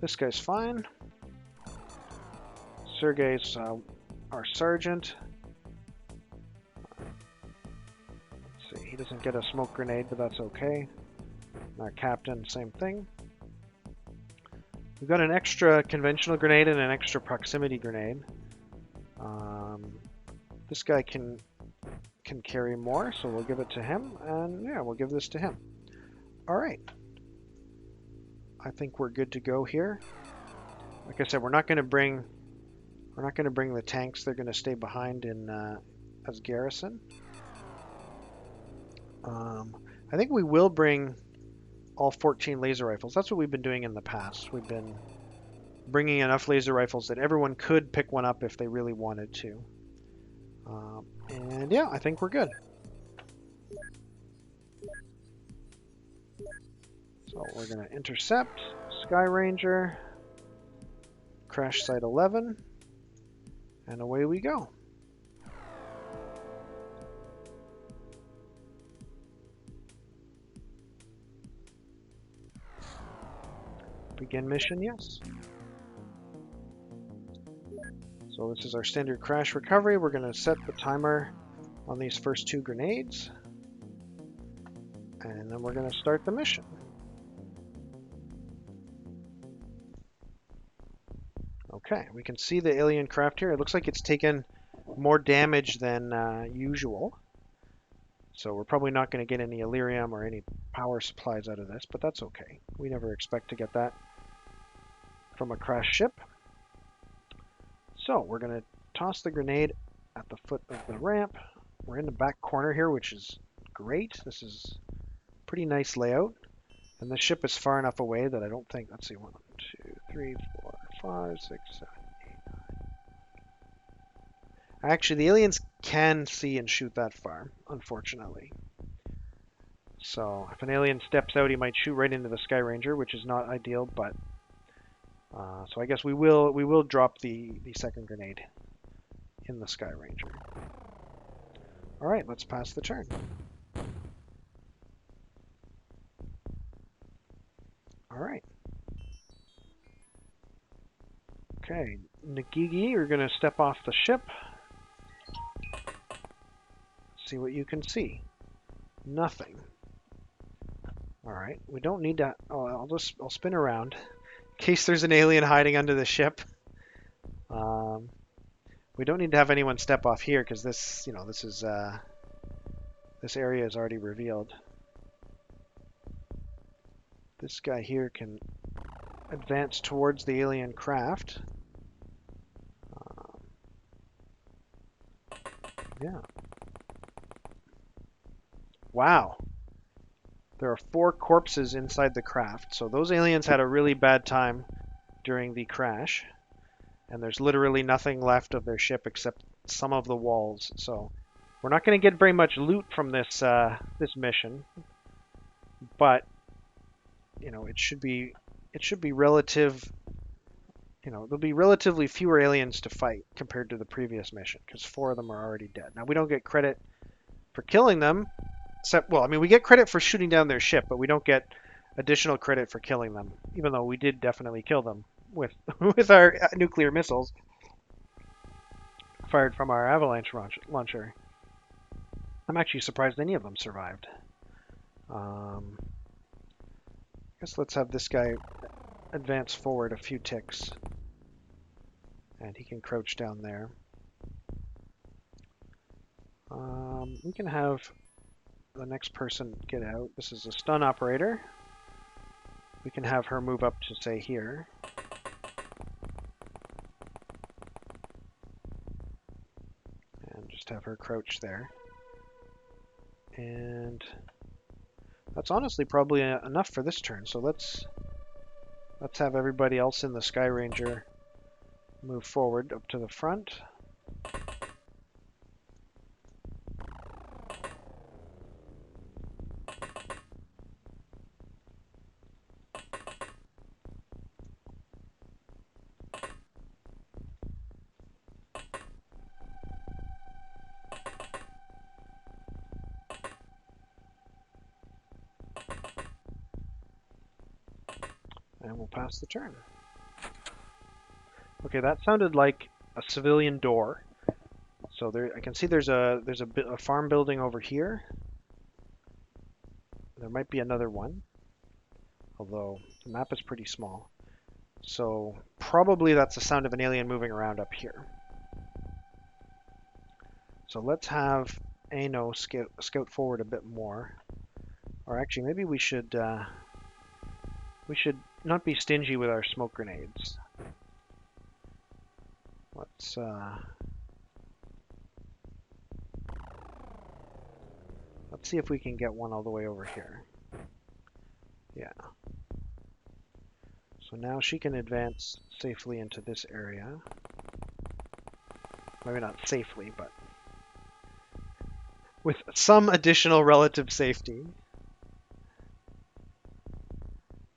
This guy's fine. Sergey's our sergeant. Let's see, he doesn't get a smoke grenade, but that's okay. And our captain, same thing. We've got an extra conventional grenade and an extra proximity grenade. This guy can carry more, so we'll give it to him, and yeah, we'll give this to him. All right. I think we're good to go here. Like I said, we're not going to bring the tanks. They're going to stay behind as garrison. I think we will bring all 14 laser rifles. That's what we've been doing in the past. We've been bringing enough laser rifles that everyone could pick one up if they really wanted to. And yeah, I think we're good. So we're going to intercept, Sky Ranger, crash site 11, and away we go. Begin mission, yes. So this is our standard crash recovery. We're going to set the timer on these first 2 grenades, and then we're going to start the mission. Okay, we can see the alien craft here. It looks like it's taken more damage than usual. So we're probably not going to get any Illyrium or any power supplies out of this, but that's okay. We never expect to get that from a crashed ship. So we're going to toss the grenade at the foot of the ramp. We're in the back corner here, which is great. This is a pretty nice layout. And the ship is far enough away that I don't think, let's see, 1, 2, 3, 4, 5, 6, 7, 8, 9. Actually, the aliens can see and shoot that far, unfortunately. So if an alien steps out, he might shoot right into the Sky Ranger, which is not ideal. But so I guess we will drop the second grenade in the Sky Ranger. All right, let's pass the turn. All right. Okay, Nagigi, you're going to step off the ship. See what you can see. Nothing. All right, we don't need to. Oh, I'll spin around in case there's an alien hiding under the ship. We don't need to have anyone step off here because this, this area is already revealed. This guy here can advance towards the alien craft. Yeah. Wow. There are 4 corpses inside the craft. So those aliens had a really bad time during the crash. And there's literally nothing left of their ship except some of the walls. So we're not going to get very much loot from this this mission. But it should be relative. There'll be relatively fewer aliens to fight compared to the previous mission because 4 of them are already dead. Now we don't get credit for killing them. Well, I mean, we get credit for shooting down their ship, but we don't get additional credit for killing them, even though we did definitely kill them with with our nuclear missiles fired from our avalanche launcher. I'm actually surprised any of them survived. I guess let's have this guy advance forward a few ticks, and he can crouch down there. We can have the next person get out. This is a stun operator. We can have her move up to, say, here. And just have her crouch there. And that's honestly probably enough for this turn. So let's have everybody else in the Sky Ranger move forward up to the front. And we'll pass the turn. Okay, that sounded like a civilian door. So there, I can see there's a farm building over here. There might be another one, although the map is pretty small. So probably that's the sound of an alien moving around up here. So let's have Ano scout forward a bit more. Or actually, maybe we should not be stingy with our smoke grenades. Let's see if we can get one all the way over here. Yeah. So now she can advance safely into this area. Maybe not safely, but with some additional relative safety.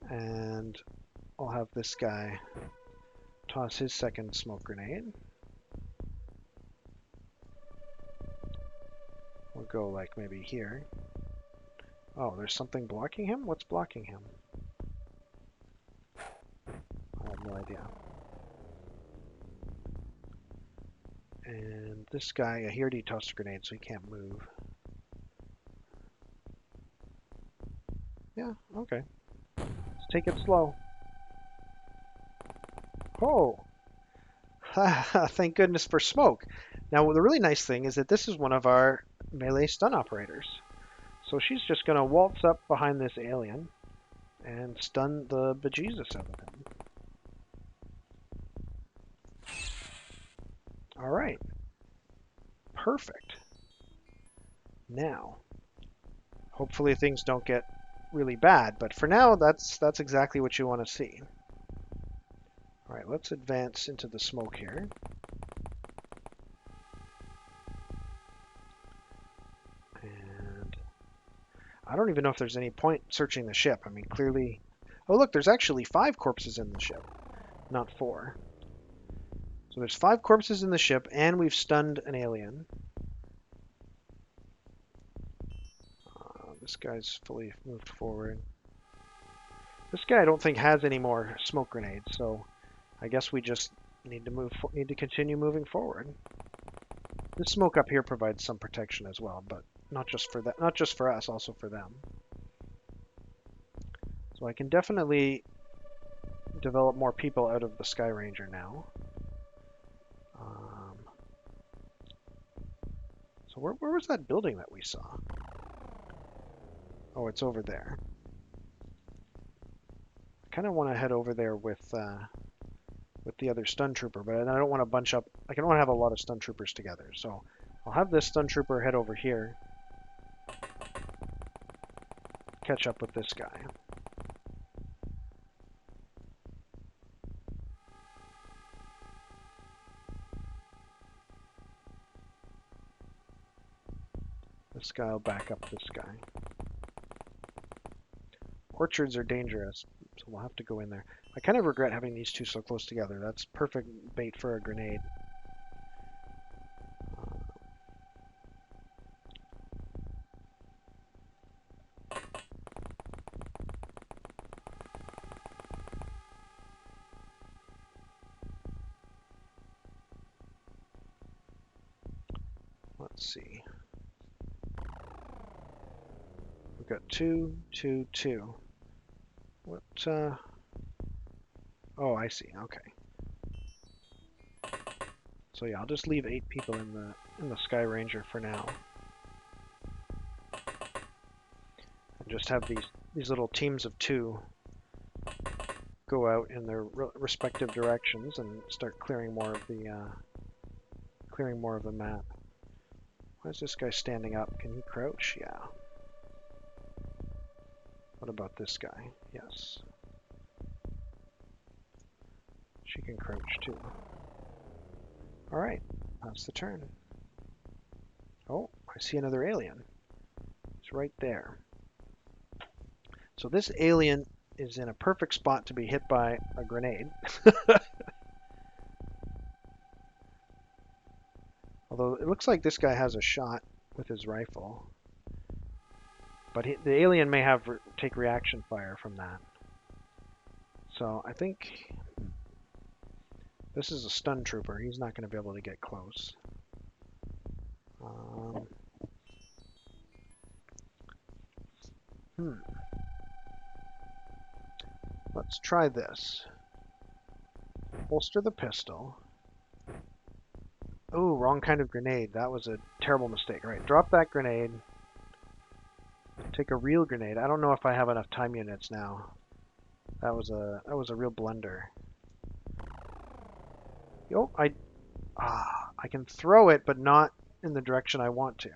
And I'll have this guy toss his second smoke grenade. We'll go like maybe here. Oh, there's something blocking him? What's blocking him? I have no idea. And this guy, he already tossed a grenade, so he can't move. Yeah, okay. Let's take it slow. Oh! Thank goodness for smoke. Now, the really nice thing is that this is one of our melee stun operators. So she's just going to waltz up behind this alien and stun the bejesus out of him. All right. Perfect. Now, hopefully things don't get really bad, but for now, that's exactly what you want to see. All right, let's advance into the smoke here. And I don't even know if there's any point searching the ship. I mean, clearly... Oh, look, there's actually 5 corpses in the ship, not 4. So there's 5 corpses in the ship, and we've stunned an alien. This guy's fully moved forward. This guy I don't think has any more smoke grenades, so I guess we just need to continue moving forward. This smoke up here provides some protection as well, but not just for us, also for them. So I can definitely develop more people out of the Sky Ranger now. So where was that building that we saw? Oh, it's over there. I kind of want to head over there with the other stun trooper, but I don't want to bunch up. I don't want to have a lot of stun troopers together. So I'll have this stun trooper head over here, catch up with this guy. This guy will back up this guy. Orchards are dangerous, so we'll have to go in there. I kind of regret having these two so close together. That's perfect bait for a grenade. Let's see. We've got 2, 2, 2. What, oh, I see. Okay. So yeah, I'll just leave 8 people in the Sky Ranger for now. And just have these little teams of 2 go out in their respective directions and start clearing more of the map. Why is this guy standing up? Can he crouch? Yeah. What about this guy? Yes. She can crouch too. Alright, that's the turn. Oh, I see another alien. It's right there. So this alien is in a perfect spot to be hit by a grenade. Although it looks like this guy has a shot with his rifle. But the alien may take reaction fire from that. So I think this is a stun trooper. He's not going to be able to get close. Let's try this. Holster the pistol. Ooh, wrong kind of grenade. That was a terrible mistake. All right, drop that grenade. Take a real grenade. I don't know if I have enough time units now. That was a real blunder. Yo, I can throw it, but not in the direction I want to.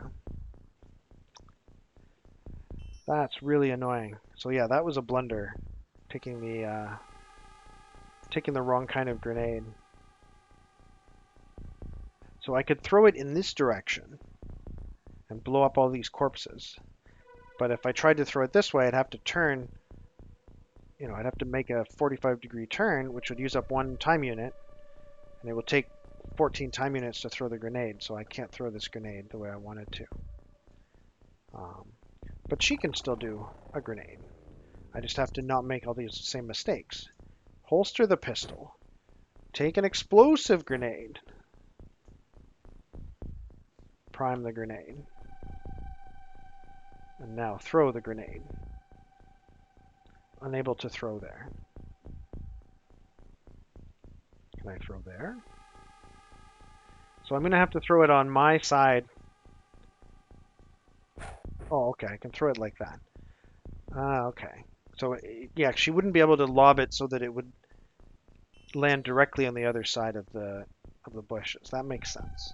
That's really annoying. So yeah, that was a blunder, taking the wrong kind of grenade. So I could throw it in this direction and blow up all these corpses. But if I tried to throw it this way, I'd have to turn, I'd have to make a 45-degree turn, which would use up 1 time unit, and it will take 14 time units to throw the grenade, so I can't throw this grenade the way I wanted to. But she can still do a grenade. I just have to not make all these same mistakes. Holster the pistol. Take an explosive grenade. Prime the grenade. And now throw the grenade. Unable to throw there. Can I throw there? So I'm going to have to throw it on my side. Oh, okay. I can throw it like that. Okay. So, yeah, she wouldn't be able to lob it so that it would land directly on the other side of the bushes. That makes sense.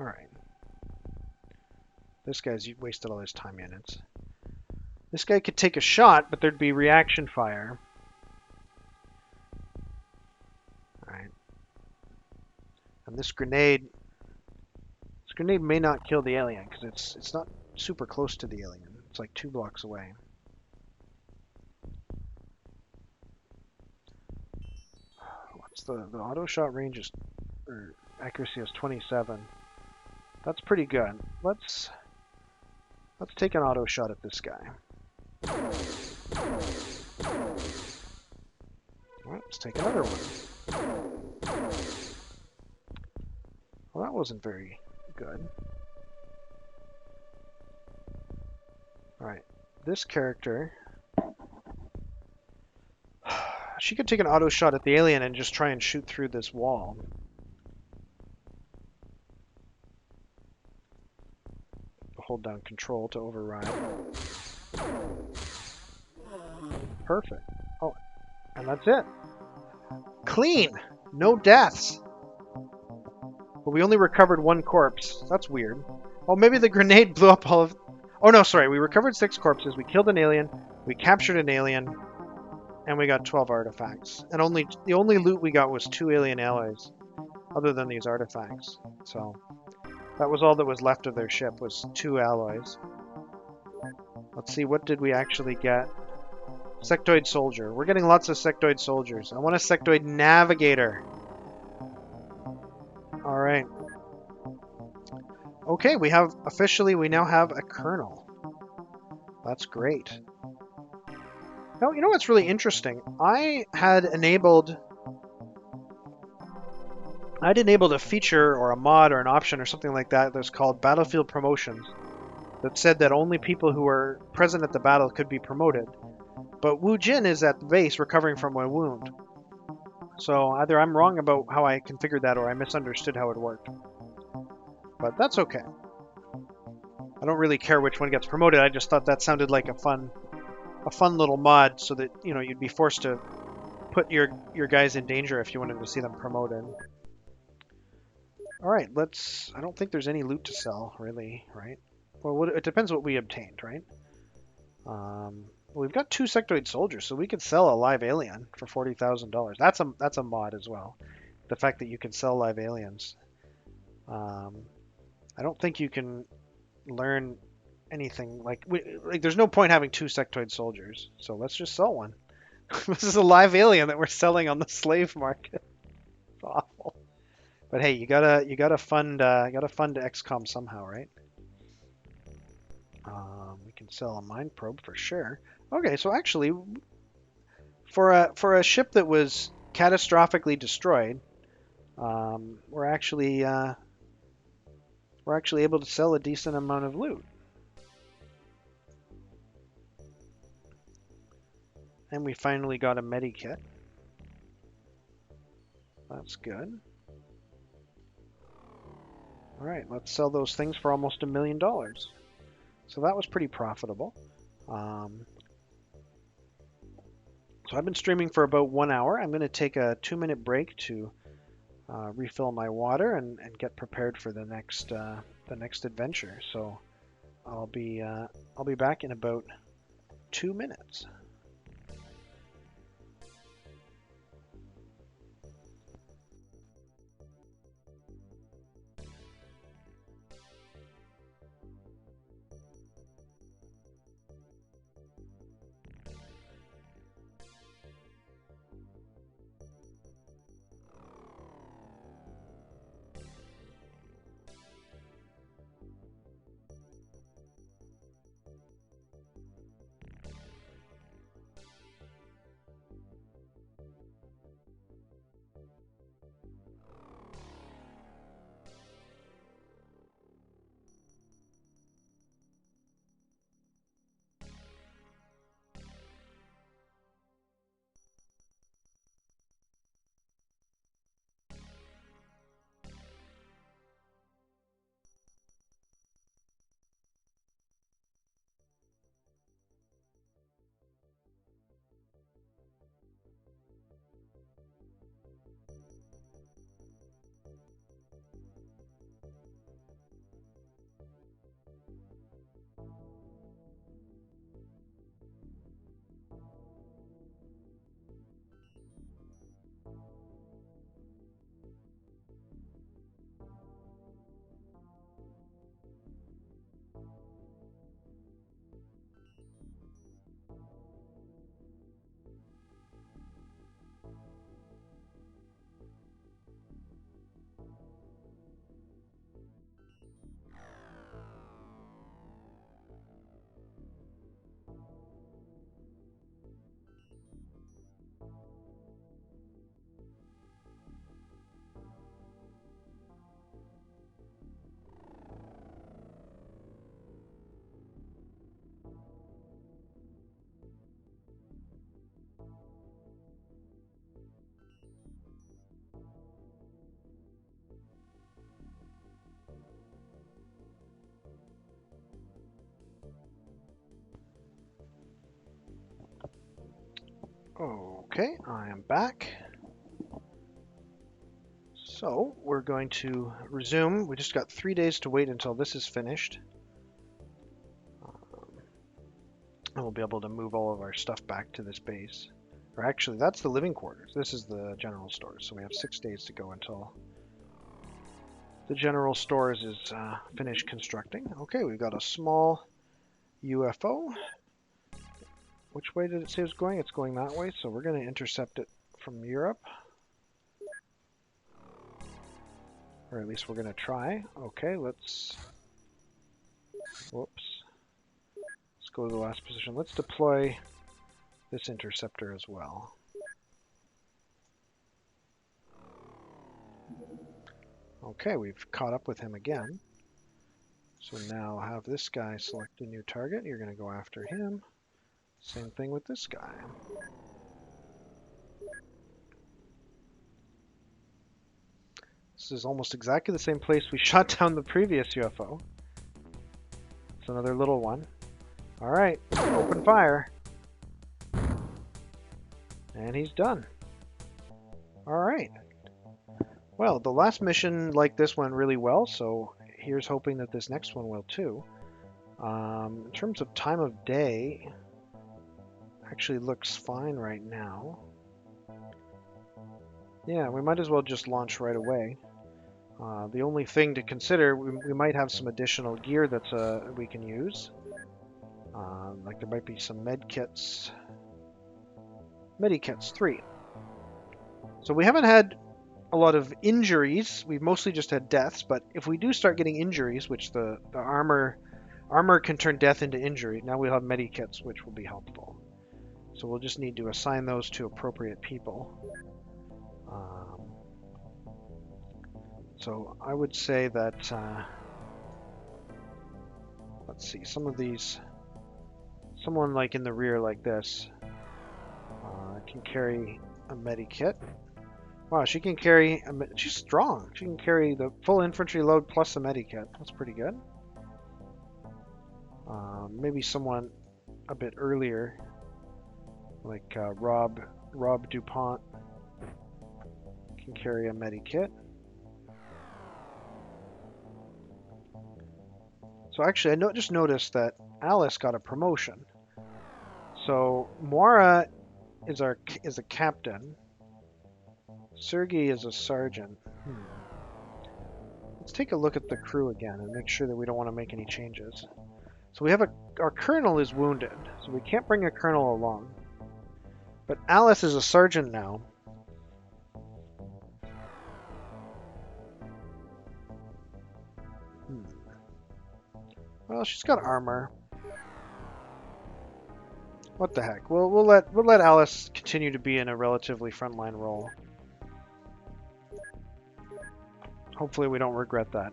All right. This guy's wasted all his time units. This guy could take a shot, but there'd be reaction fire. All right. And this grenade grenade may not kill the alien because it's not super close to the alien. It's like 2 blocks away. What's the auto shot range is, or accuracy is 27. That's pretty good. Let's take an auto shot at this guy. Alright, let's take another one. Well, that wasn't very good. Alright, this character, she could take an auto shot at the alien and just try and shoot through this wall. Hold down control to override. Perfect. Oh, and that's it. Clean! No deaths! But we only recovered 1 corpse. That's weird. Oh, maybe the grenade blew up all of... Oh no, sorry. We recovered 6 corpses. We killed an alien. We captured an alien. And we got 12 artifacts. And the only loot we got was 2 alien alloys. Other than these artifacts. So... that was all that was left of their ship, was 2 alloys. Let's see, what did we actually get? Sectoid soldier. We're getting lots of sectoid soldiers. I want a sectoid navigator. Alright. Okay, we now have a colonel. That's great. Now, you know what's really interesting? I'd enabled a feature or a mod or an option or something like that that's called Battlefield Promotions that said that only people who were present at the battle could be promoted. But Wu Jin is at the base recovering from a wound. So either I'm wrong about how I configured that or I misunderstood how it worked. But that's okay. I don't really care which one gets promoted. I just thought that sounded like a fun little mod so that, you know, you'd be forced to put your guys in danger if you wanted to see them promoted. Alright, I don't think there's any loot to sell, really, right? Well, it depends what we obtained, right? We've got 2 sectoid soldiers, so we could sell a live alien for $40,000. That's a mod as well. The fact that you can sell live aliens. I don't think you can learn anything, like there's no point having 2 sectoid soldiers, so let's just sell one. This is a live alien that we're selling on the slave market. It's awful. But hey, you gotta fund XCOM somehow, right? We can sell a mind probe for sure. Okay, so actually, for a ship that was catastrophically destroyed, we're actually able to sell a decent amount of loot. And we finally got a medikit. That's good. Alright, let's sell those things for almost $1 million. So that was pretty profitable. So I've been streaming for about 1 hour. I'm going to take a 2-minute break to refill my water and get prepared for the next adventure. So I'll be back in about 2 minutes. Okay, I am back. So we're going to resume. We just got 3 days to wait until this is finished. And we'll be able to move all of our stuff back to this base. Or actually, that's the living quarters. This is the general stores. So we have 6 days to go until the general stores is finished constructing. Okay, we've got a small UFO. Which way did it say it's going? It's going that way, so we're going to intercept it from Europe. Or at least we're going to try. Okay, let's... Whoops. Let's go to the last position. Let's deploy this interceptor as well. Okay, we've caught up with him again. So now have this guy select a new target. You're going to go after him. Same thing with this guy. This is almost exactly the same place we shot down the previous UFO. It's another little one. Alright, open fire. And he's done. Alright. Well, the last mission like this went really well, so here's hoping that this next one will too. In terms of time of day, actually looks fine right now. Yeah, we might as well just launch right away. The only thing to consider, we might have some additional gear that we can use. Like there might be some medkits. Medikits 3. So we haven't had a lot of injuries. We've mostly just had deaths, but if we do start getting injuries, which the armor can turn death into injury, now we'll have medikits, which will be helpful. So we'll just need to assign those to appropriate people. So I would say that, let's see, some of these, someone like in the rear like this can carry a medikit. Wow, she can carry, she's strong. She can carry the full infantry load plus a medikit. That's pretty good. Maybe someone a bit earlier, like Rob DuPont, can carry a medikit. So actually, I just noticed that Alice got a promotion. So Moira is a captain. Sergei is a sergeant. Let's take a look at the crew again and make sure that we don't want to make any changes. So we have our colonel is wounded, so we can't bring a colonel along. But Alice is a sergeant now. Well, she's got armor. What the heck? We'll let Alice continue to be in a relatively frontline role. Hopefully we don't regret that.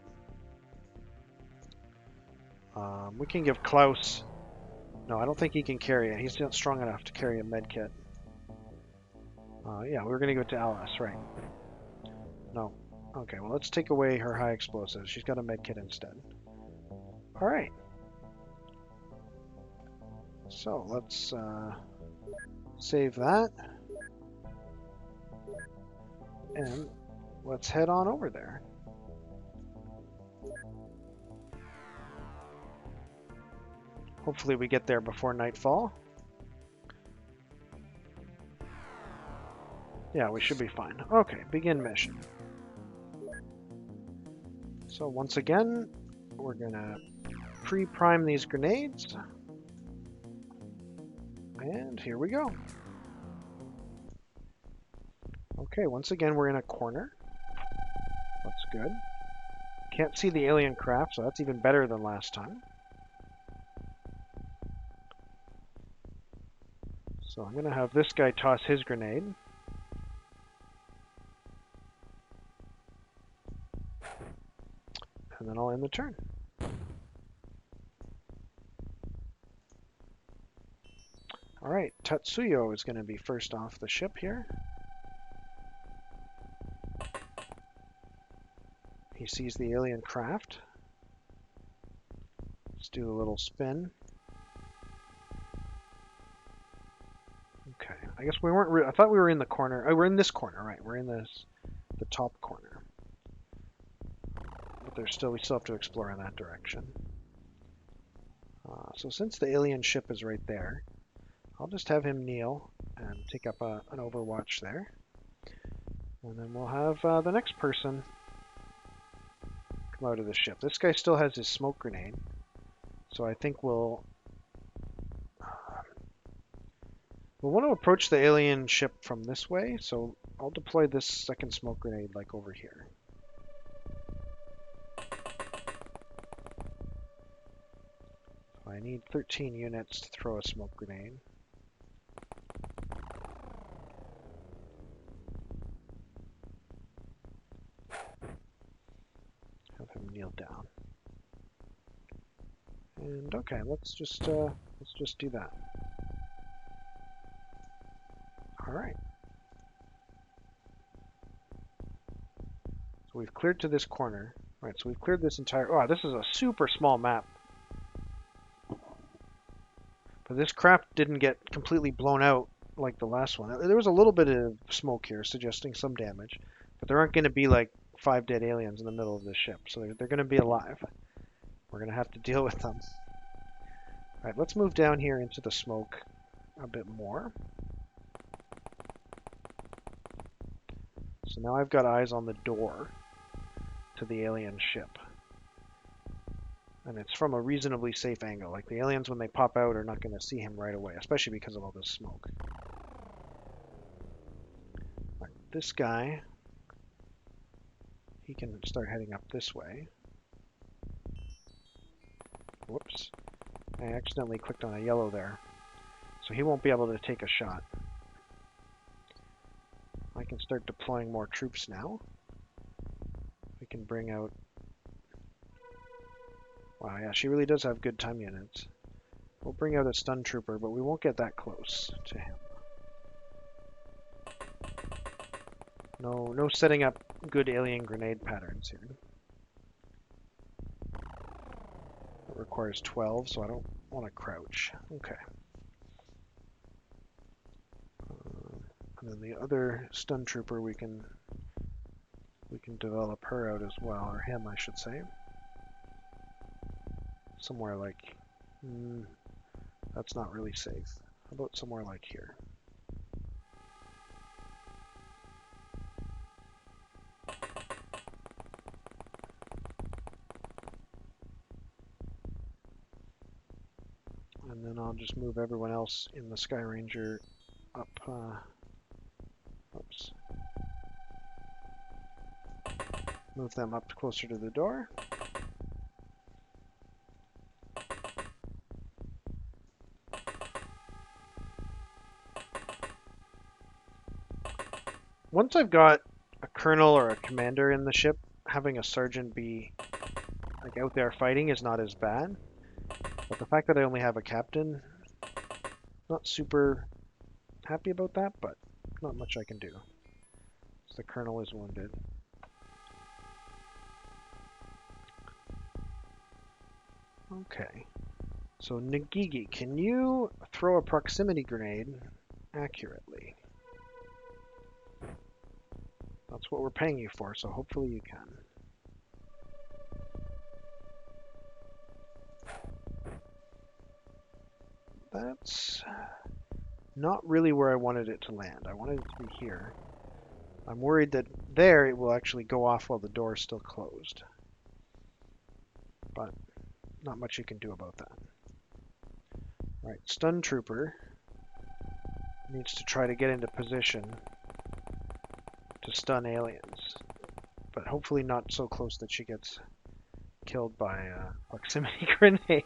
We can give Klaus... No, I don't think he can carry it. He's not strong enough to carry a medkit. Yeah, we're going to give it to Alice, right. No. Okay, well let's take away her high explosives. She's got a medkit instead. Alright. So let's save that. And let's head on over there. Hopefully we get there before nightfall. Yeah, we should be fine. Okay, begin mission. So once again, we're gonna pre-prime these grenades. And here we go. Okay, once again, we're in a corner. That's good. Can't see the alien craft, so that's even better than last time. So I'm going to have this guy toss his grenade. And then I'll end the turn. Alright, Tatsuyo is going to be first off the ship here. He sees the alien craft. Let's do a little spin. Okay, I guess we weren't. I thought we were in the corner. Oh, we're in this corner, right? We're in the top corner. But we still have to explore in that direction. So since the alien ship is right there, I'll just have him kneel and take up an overwatch there. And then we'll have the next person come out of the ship. This guy still has his smoke grenade, so I think we'll want to approach the alien ship from this way, so I'll deploy this second smoke grenade like over here. I need 13 units to throw a smoke grenade. Have him kneel down. And okay, let's just do that. All right. So we've cleared to this corner. All right, so we've cleared this entire. Oh, this is a super small map. But this craft didn't get completely blown out like the last one. There was a little bit of smoke here, suggesting some damage, but there aren't going to be like 5 dead aliens in the middle of this ship, so they're going to be alive. We're going to have to deal with them. All right, let's move down here into the smoke a bit more. So now I've got eyes on the door to the alien ship. And it's from a reasonably safe angle. Like the aliens, when they pop out, are not going to see him right away, especially because of all this smoke. Right, this guy, he can start heading up this way. Whoops. I accidentally clicked on a yellow there. So he won't be able to take a shot. I can start deploying more troops now. We can bring out... Wow, yeah, she really does have good time units. We'll bring out a stun trooper, but we won't get that close to him. No setting up good alien grenade patterns here. It requires 12, so I don't want to crouch. Okay. And then the other stun trooper, we can develop her out as well, or him, I should say. Somewhere like, that's not really safe. How about somewhere like here? And then I'll just move everyone else in the Sky Ranger up, oops. Move them up closer to the door. Once I've got a colonel or a commander in the ship, having a sergeant be like out there fighting is not as bad. But the fact that I only have a captain, not super happy about that, but not much I can do. So the colonel is wounded. Okay. So Nagigi, can you throw a proximity grenade accurately? That's what we're paying you for, so hopefully you can. That's not really where I wanted it to land. I wanted it to be here. I'm worried that there it will actually go off while the door is still closed. But not much you can do about that. Right, stun trooper needs to try to get into position to stun aliens, but hopefully not so close that she gets killed by a proximity grenade.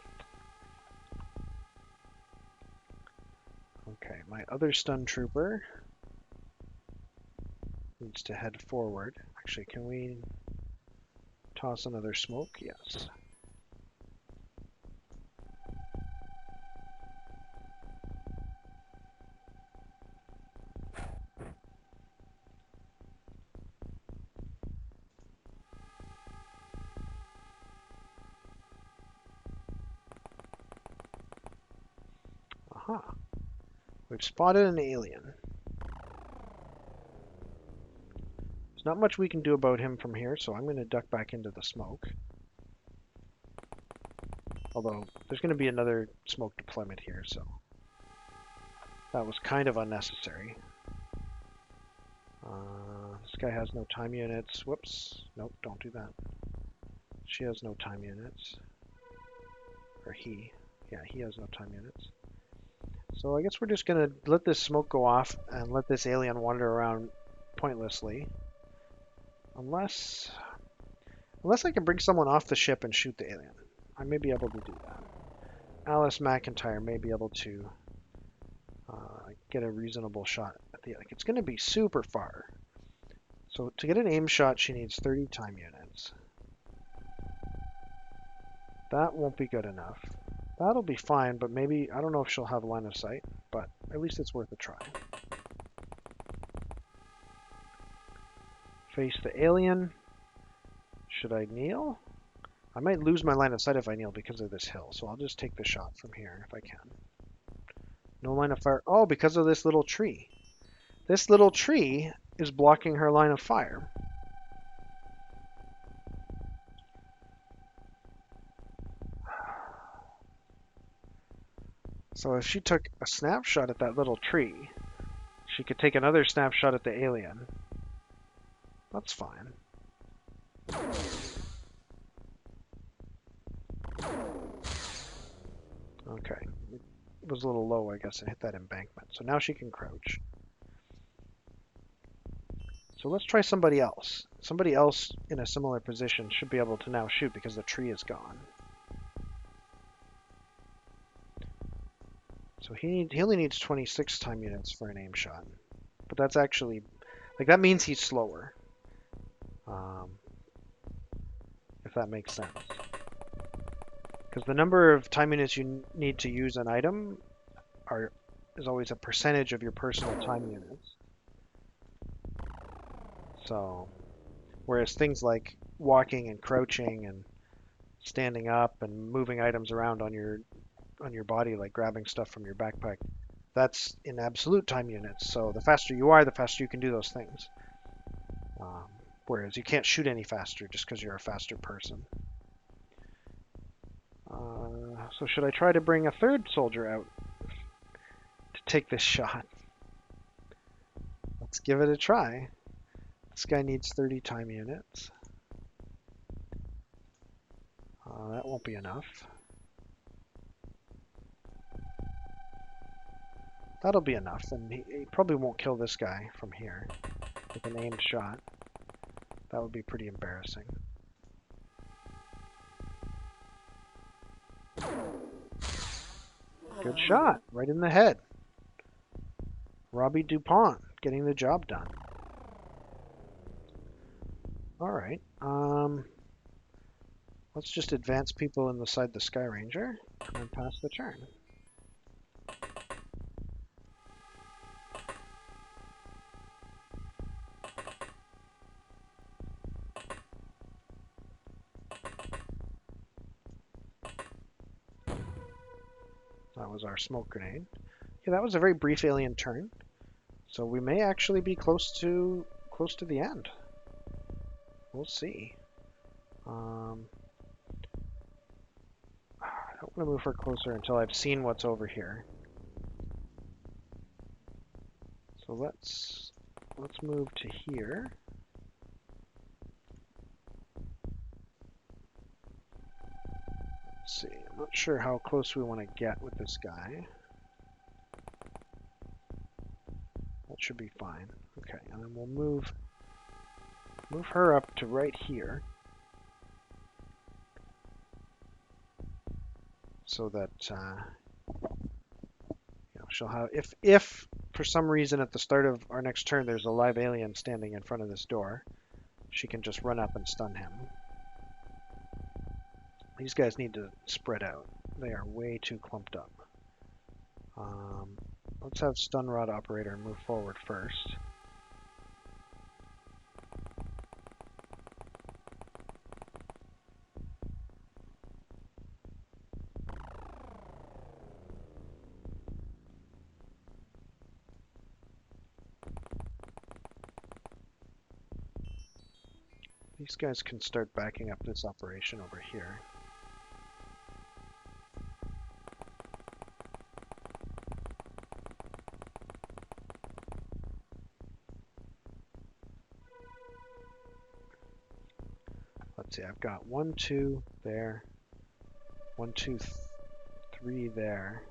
Okay, my other stun trooper needs to head forward. Actually, can we toss another smoke? Yes. Aha. We've spotted an alien. not much we can do about him from here, so I'm going to duck back into the smoke. Although, there's going to be another smoke deployment here, so that was kind of unnecessary. This guy has no time units. Whoops. Nope, don't do that. She has no time units. Or he. Yeah, he has no time units. So I guess we're just going to let this smoke go off and let this alien wander around pointlessly. Unless I can bring someone off the ship and shoot the alien. I may be able to do that. Alice McIntyre may be able to get a reasonable shot at the alien. It's going to be super far. So to get an aim shot, she needs 30 time units. That won't be good enough. That'll be fine, but maybe, I don't know if she'll have line of sight, but at least it's worth a try. Face the alien. Should I kneel? I might lose my line of sight if I kneel because of this hill, so I'll just take the shot from here if I can. No line of fire. Oh, because of this little tree. This little tree is blocking her line of fire. So if she took a snapshot at that little tree, she could take another snapshot at the alien. That's fine. Okay. It was a little low, I guess, and hit that embankment. So now she can crouch. So let's try somebody else. Somebody else in a similar position should be able to now shoot because the tree is gone. So he only needs 26 time units for an aim shot. But that's actually, like, that means he's slower. If that makes sense. Because the number of time units you need to use an item is always a percentage of your personal time units. So, whereas things like walking and crouching and standing up and moving items around on your body, like grabbing stuff from your backpack, that's in absolute time units. So the faster you are, the faster you can do those things. Whereas you can't shoot any faster just because you're a faster person. So should I try to bring a third soldier out to take this shot? Let's give it a try. This guy needs 30 time units. That won't be enough. That'll be enough, and he probably won't kill this guy from here with an aimed shot. That would be pretty embarrassing. Good shot, right in the head. Robbie DuPont getting the job done. All right. Let's just advance people inside the Sky Ranger and pass the turn. That was our smoke grenade. Yeah, that was a very brief alien turn. So we may actually be close to the end. We'll see. I don't want to move her closer until I've seen what's over here. So let's move to here. Let's see. I'm not sure how close we want to get with this guy. That should be fine. Okay, and then we'll move her up to right here, so that she'll have, if for some reason at the start of our next turn there's a live alien standing in front of this door, she can just run up and stun him. These guys need to spread out. They are way too clumped up. Let's have Stun Rod Operator move forward first. These guys can start backing up this operation over here. Let's see, I've got 1, 2 there, 1, 2, 3 there.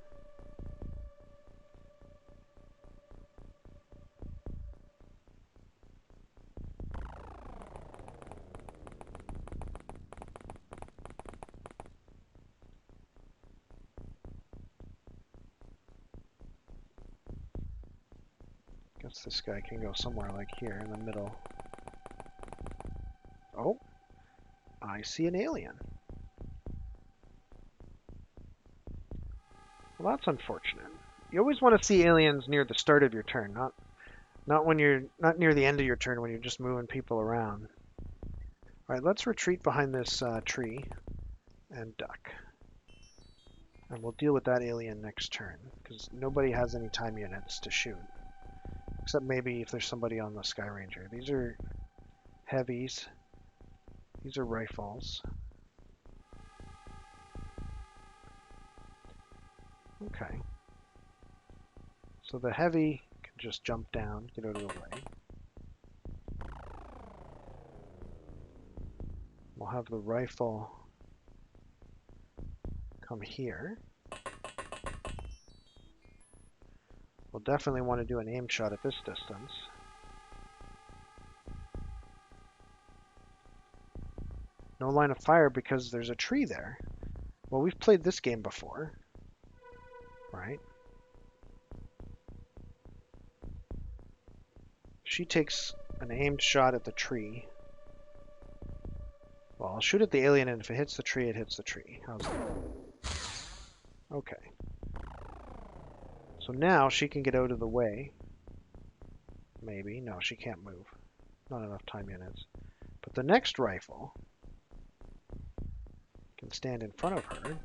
Guess this guy can go somewhere like here in the middle. Oh, I see an alien. Well, that's unfortunate. You always want to see aliens near the start of your turn, not when you're not near the end of your turn when you're just moving people around. All right, let's retreat behind this tree and duck. And we'll deal with that alien next turn, because nobody has any time units to shoot. Except maybe if there's somebody on the Sky Ranger. These are heavies. These are rifles. Okay. So the heavy can just jump down, get out of the way. We'll have the rifle come here. We'll definitely want to do an aim shot at this distance. No line of fire because there's a tree there. Well, we've played this game before, right? She takes an aimed shot at the tree. Well, I'll shoot at the alien, and if it hits the tree, it hits the tree. How's that? Okay. So now she can get out of the way. Maybe. No, she can't move. Not enough time units. But the next rifle can stand in front of her.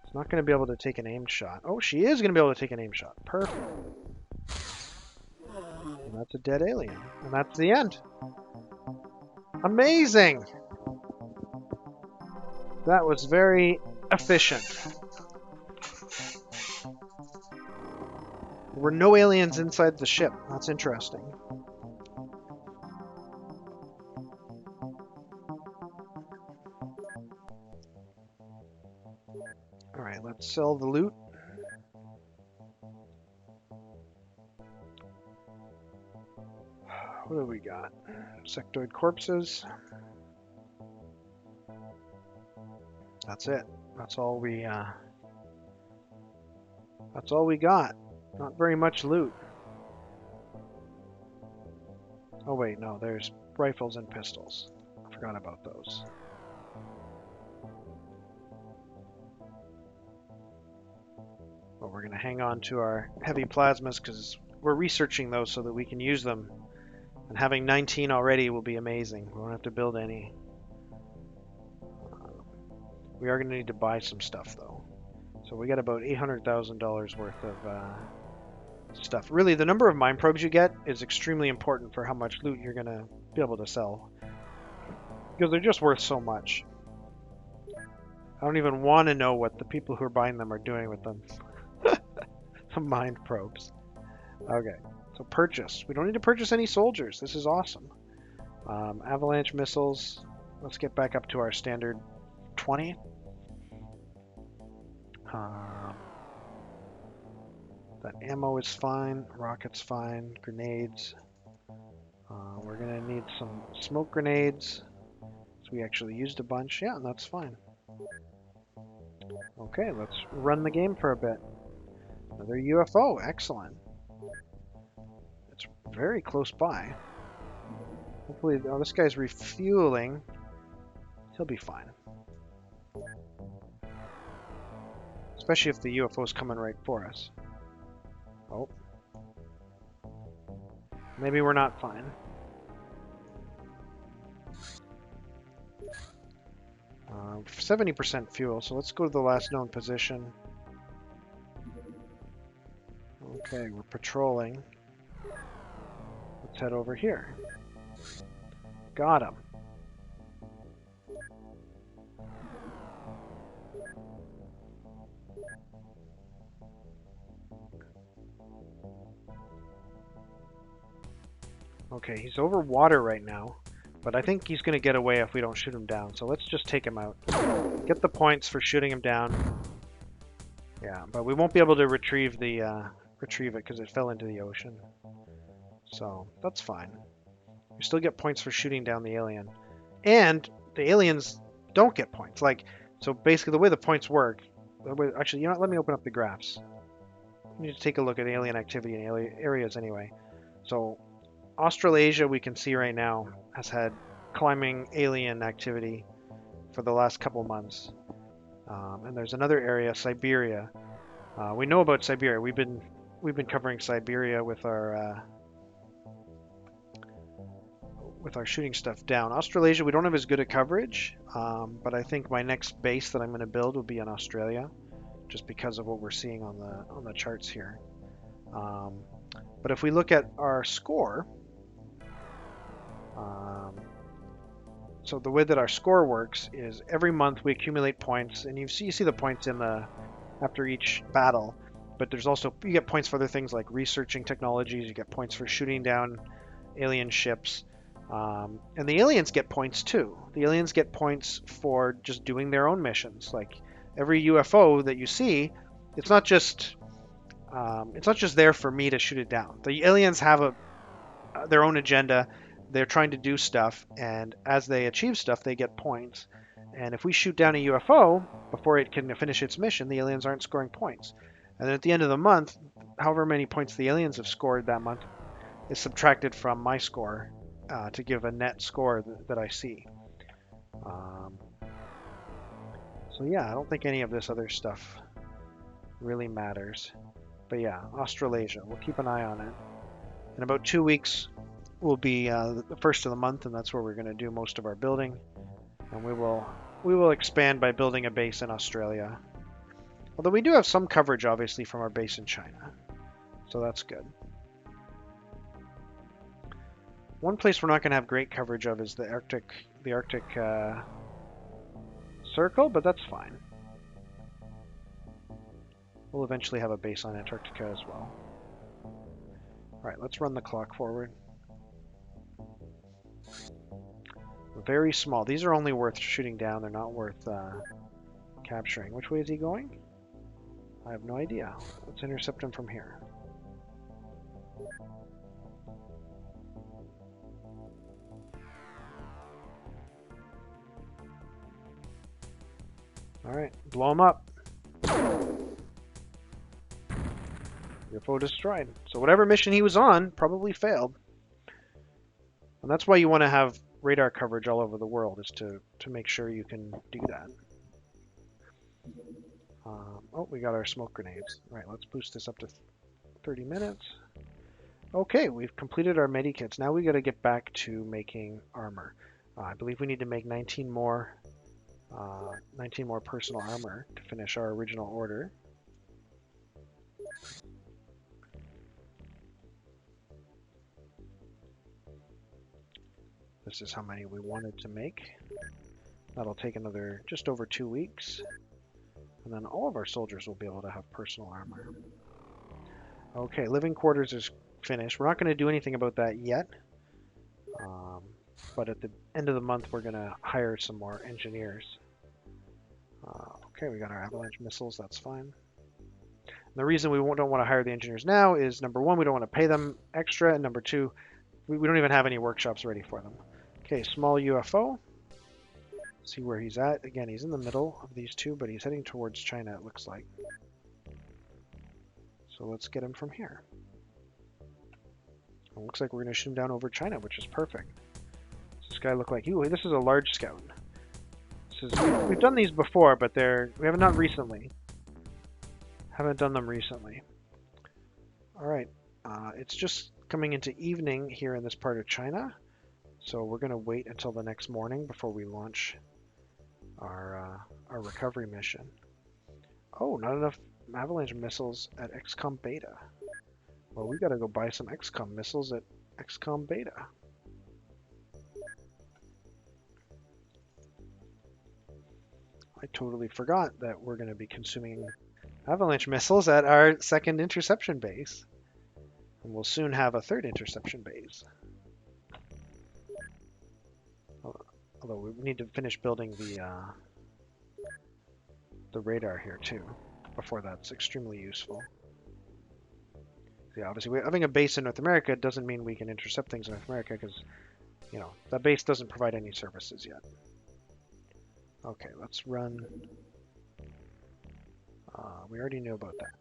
It's not going to be able to take an aimed shot. Oh, she is going to be able to take an aimed shot. Perfect. And that's a dead alien. And that's the end. Amazing! That was very efficient. There were no aliens inside the ship. That's interesting. Alright, let's sell the loot. What do we got? Sectoid corpses. That's it. That's all we got. Not very much loot. Oh wait, no, there's rifles and pistols. I forgot about those. But we're gonna hang on to our heavy plasmas because we're researching those so that we can use them. And having 19 already will be amazing. We won't have to build any. We are going to need to buy some stuff, though. So we got about $800,000 worth of stuff. Really, the number of mine probes you get is extremely important for how much loot you're going to be able to sell. Because they're just worth so much. I don't even want to know what the people who are buying them are doing with them. The mind probes. Okay. So purchase. We don't need to purchase any soldiers. This is awesome. Avalanche missiles. Let's get back up to our standard 20. That ammo is fine. Rockets fine. Grenades. We're going to need some smoke grenades. So we actually used a bunch. Yeah, that's fine. Okay, let's run the game for a bit. Another UFO. Excellent. Very close by. Hopefully, oh, this guy's refueling. He'll be fine. Especially if the UFO's coming right for us. Oh. Maybe we're not fine. 70% fuel, so let's go to the last known position. Okay, we're patrolling. Let's head over here. Got him. Okay, he's over water right now, but I think he's going to get away if we don't shoot him down. So let's just take him out. Get the points for shooting him down. Yeah, but we won't be able to retrieve it because it fell into the ocean. So that's fine. We still get points for shooting down the alien. And the aliens don't get points. So basically the way the points work, actually, you know what, let me open up the graphs. We need to take a look at alien activity in areas anyway. So Australasia, we can see right now, has had climbing alien activity for the last couple months. And there's another area, Siberia. We know about Siberia. We've been covering Siberia with our shooting stuff down. Australasia, we don't have as good a coverage, but I think my next base that I'm going to build will be in Australia, just because of what we're seeing on the charts here. But if we look at our score, so the way that our score works is every month we accumulate points, and you see the points after each battle. But there's also, you get points for other things like researching technologies. You get points for shooting down alien ships. And the aliens get points too. The aliens get points for just doing their own missions. Like every UFO that you see, it's not just there for me to shoot it down. The aliens have their own agenda. They're trying to do stuff, and as they achieve stuff, they get points. And if we shoot down a UFO before it can finish its mission, the aliens aren't scoring points. And then at the end of the month, however many points the aliens have scored that month is subtracted from my score to give a net score that I see. So yeah, I don't think any of this other stuff really matters. But yeah, Australasia, we'll keep an eye on it. In about 2 weeks, will be the first of the month, and that's where we're going to do most of our building. And we will expand by building a base in Australia. Although we do have some coverage, obviously, from our base in China, so that's good. One place we're not going to have great coverage of is the Arctic Circle, but that's fine. We'll eventually have a base on Antarctica as well. All right, let's run the clock forward. Very small. These are only worth shooting down. They're not worth capturing. Which way is he going? I have no idea. Let's intercept him from here. All right, blow him up. UFO destroyed. So whatever mission he was on probably failed. And that's why you want to have radar coverage all over the world, is to make sure you can do that. Oh, we got our smoke grenades. All right, let's boost this up to 30 minutes. Okay, we've completed our medikits. Now we got to get back to making armor. I believe we need to make 19 more personal armor to finish our original order. This is how many we wanted to make. That'll take another just over 2 weeks. And then all of our soldiers will be able to have personal armor. Okay, living quarters is finished. We're not going to do anything about that yet. But at the end of the month, we're going to hire some more engineers. Okay, we got our avalanche missiles. That's fine. And the reason we don't want to hire the engineers now is, number one, we don't want to pay them extra. And number two, we don't even have any workshops ready for them. Okay, small UFO. See where he's at. Again, he's in the middle of these two, but he's heading towards China, it looks like. So let's get him from here. It looks like we're going to shoot him down over China, which is perfect. Does this guy look like you? This is a large scout. We've done these before, but we haven't done recently. Haven't done them recently. All right, it's just coming into evening here in this part of China. So we're going to wait until the next morning before we launch our recovery mission. Oh, not enough avalanche missiles at XCOM Beta. Well, we got to go buy some XCOM missiles at XCOM Beta. I totally forgot that we're going to be consuming avalanche missiles at our second interception base. And we'll soon have a third interception base. Although we need to finish building the radar here too, before that's extremely useful. Yeah, obviously having a base in North America doesn't mean we can intercept things in North America because, you know, that base doesn't provide any services yet. Okay, let's run. We already knew about that.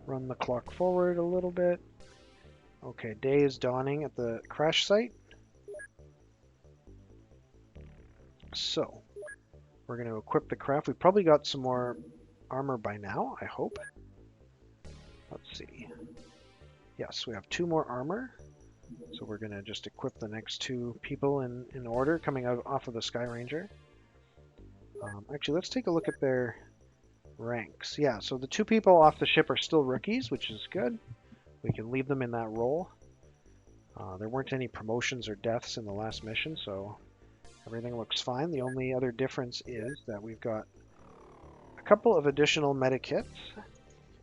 Run the clock forward a little bit. Okay, day is dawning at the crash site. So, we're going to equip the craft. We've probably got some more armor by now, I hope. Let's see. Yes, we have 2 more armor. So we're going to just equip the next 2 people in order coming out off of the Sky Ranger. Actually, let's take a look at their ranks. Yeah, so the 2 people off the ship are still rookies, which is good. We can leave them in that role. There weren't any promotions or deaths in the last mission, so everything looks fine. The only other difference is that we've got a couple of additional medikits.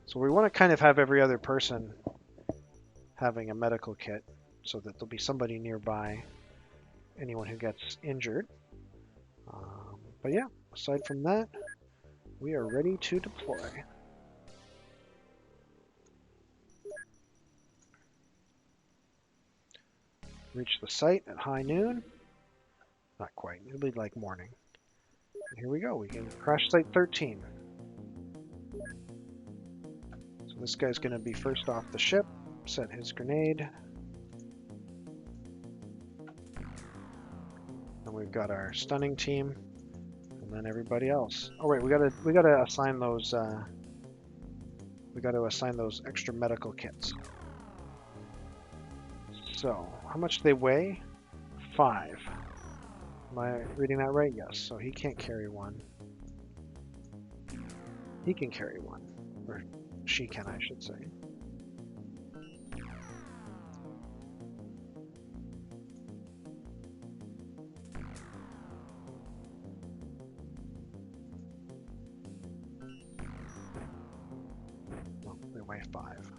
So we want to kind of have every other person having a medical kit so that there'll be somebody nearby, anyone who gets injured. But yeah, aside from that, we are ready to deploy. Reach the site at high noon. Not quite, it'll be like morning. And here we go, we can crash site 13. So this guy's going to be first off the ship, set his grenade. And we've got our stunning team, and then everybody else. Oh wait, we gotta assign those. We got to assign those extra medical kits. So, how much do they weigh? 5. Am I reading that right? Yes. So he can't carry one. He can carry one, or she can, I should say. Oh, they weigh 5.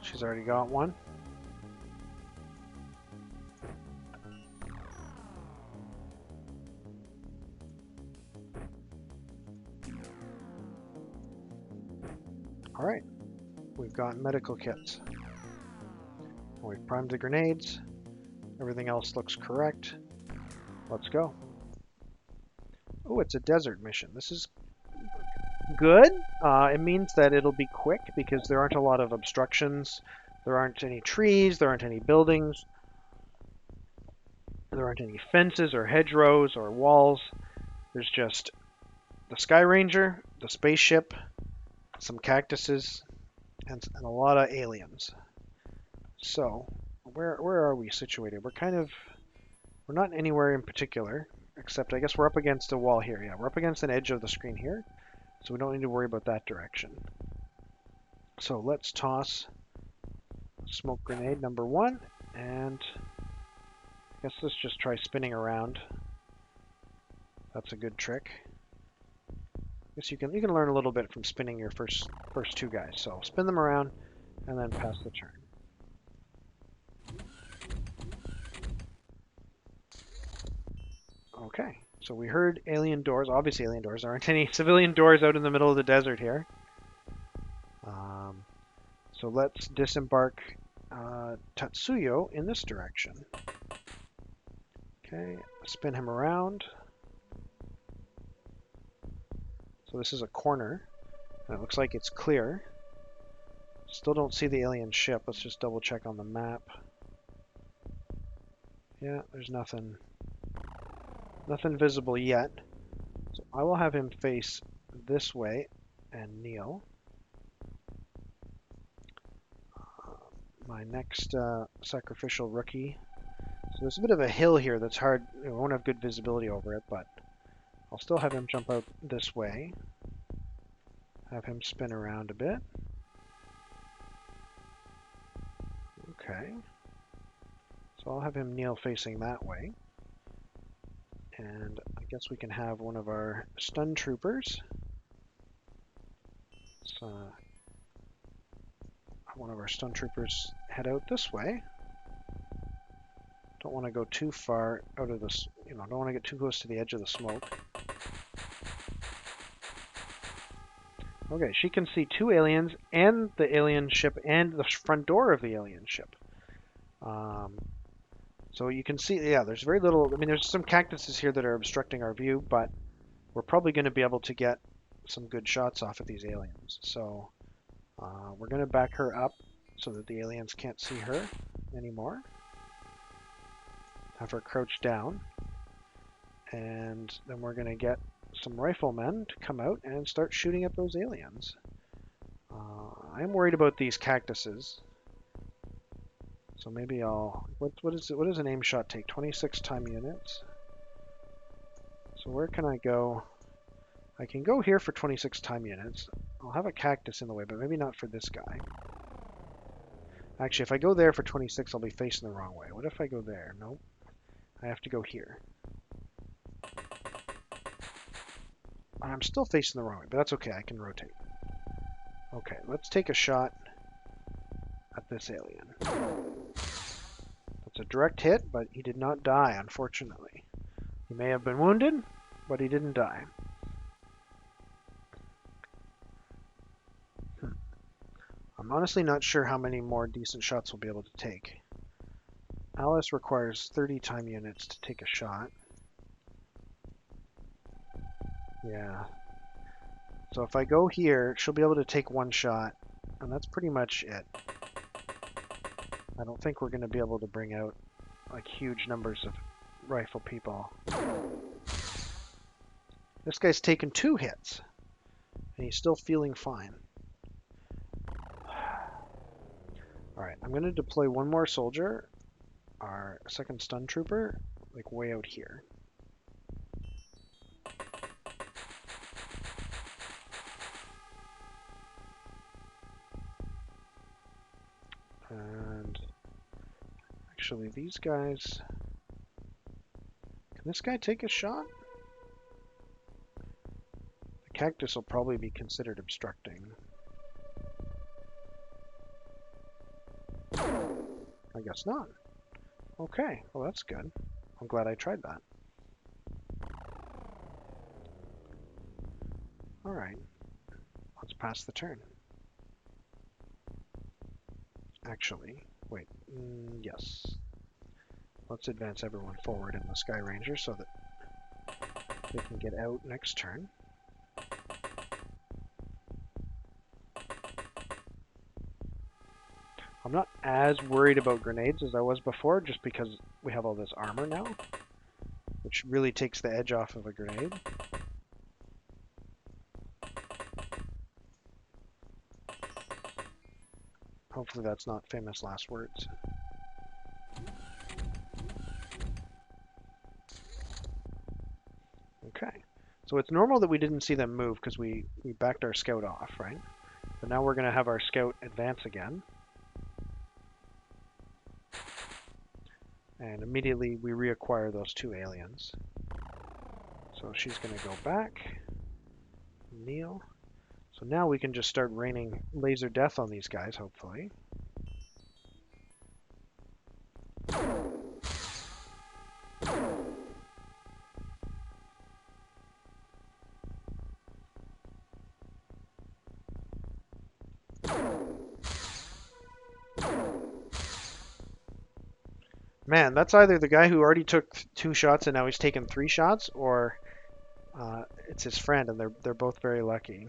She's already got one. All right, we've got medical kits. We've primed the grenades. Everything else looks correct. Let's go. Oh, it's a desert mission. This is good. It means that it'll be quick because there aren't a lot of obstructions. There aren't any trees. There aren't any buildings. There aren't any fences or hedgerows or walls. There's just the Sky Ranger, the spaceship, some cactuses, and a lot of aliens. So, where are we situated? We're not anywhere in particular, except I guess we're up against a wall here. Yeah, we're up against an edge of the screen here, so we don't need to worry about that direction. So let's toss smoke grenade number 1, and I guess let's just try spinning around. That's a good trick. I guess you can learn a little bit from spinning your first 2 guys. So spin them around and then pass the turn. Okay, so we heard alien doors. Obviously alien doors. There aren't any civilian doors out in the middle of the desert here. So let's disembark Tatsuyo in this direction. Okay, spin him around. So this is a corner, and it looks like it's clear. Still don't see the alien ship. Let's just double check on the map. Yeah, there's nothing visible yet. So I will have him face this way and kneel. My next sacrificial rookie. So there's a bit of a hill here that's hard. We won't have good visibility over it, but I'll still have him jump out this way. Have him spin around a bit. Okay. So I'll have him kneel facing that way. And I guess we can have one of our stun troopers. So one of our stun troopers head out this way. Don't want to go too far out of this, don't want to get too close to the edge of the smoke. Okay, she can see two aliens and the alien ship and the front door of the alien ship. So you can see, yeah, there's very little, I mean, there's some cactuses here that are obstructing our view, but we're probably going to be able to get some good shots off of these aliens. So we're going to back her up so that the aliens can't see her anymore. Have her crouch down. And then we're going to get some riflemen to come out and start shooting at those aliens. I'm worried about these cactuses. So maybe I'll... What does an aim shot take? 26 time units. So where can I go? I can go here for 26 time units. I'll have a cactus in the way, but maybe not for this guy. Actually, if I go there for 26, I'll be facing the wrong way. What if I go there? Nope. I have to go here. I'm still facing the wrong way, but that's okay. I can rotate. Okay, let's take a shot at this alien. That's a direct hit, but he did not die, unfortunately. He may have been wounded, but he didn't die. I'm honestly not sure how many more decent shots we'll be able to take. Alice requires 30 time units to take a shot. Yeah. So if I go here, she'll be able to take one shot, and that's pretty much it. I don't think we're going to be able to bring out like huge numbers of rifle people. This guy's taken 2 hits, and he's still feeling fine. Alright, I'm going to deploy one more soldier, our second stun trooper, like way out here. And actually these guys, can this guy take a shot? The cactus will probably be considered obstructing. I guess not. Okay, well that's good. I'm glad I tried that. Alright, let's pass the turn. Actually, wait, yes. Let's advance everyone forward in the Sky Ranger so that they can get out next turn. I'm not as worried about grenades as I was before, just because we have all this armor now, which really takes the edge off of a grenade. Hopefully that's not famous last words. Okay, so it's normal that we didn't see them move because we backed our scout off, right? But now we're going to have our scout advance again. And immediately we reacquire those 2 aliens. So she's going to go back, kneel. So now we can just start raining laser death on these guys, hopefully. Man, that's either the guy who already took 2 shots and now he's taken 3 shots, or it's his friend, and they're both very lucky.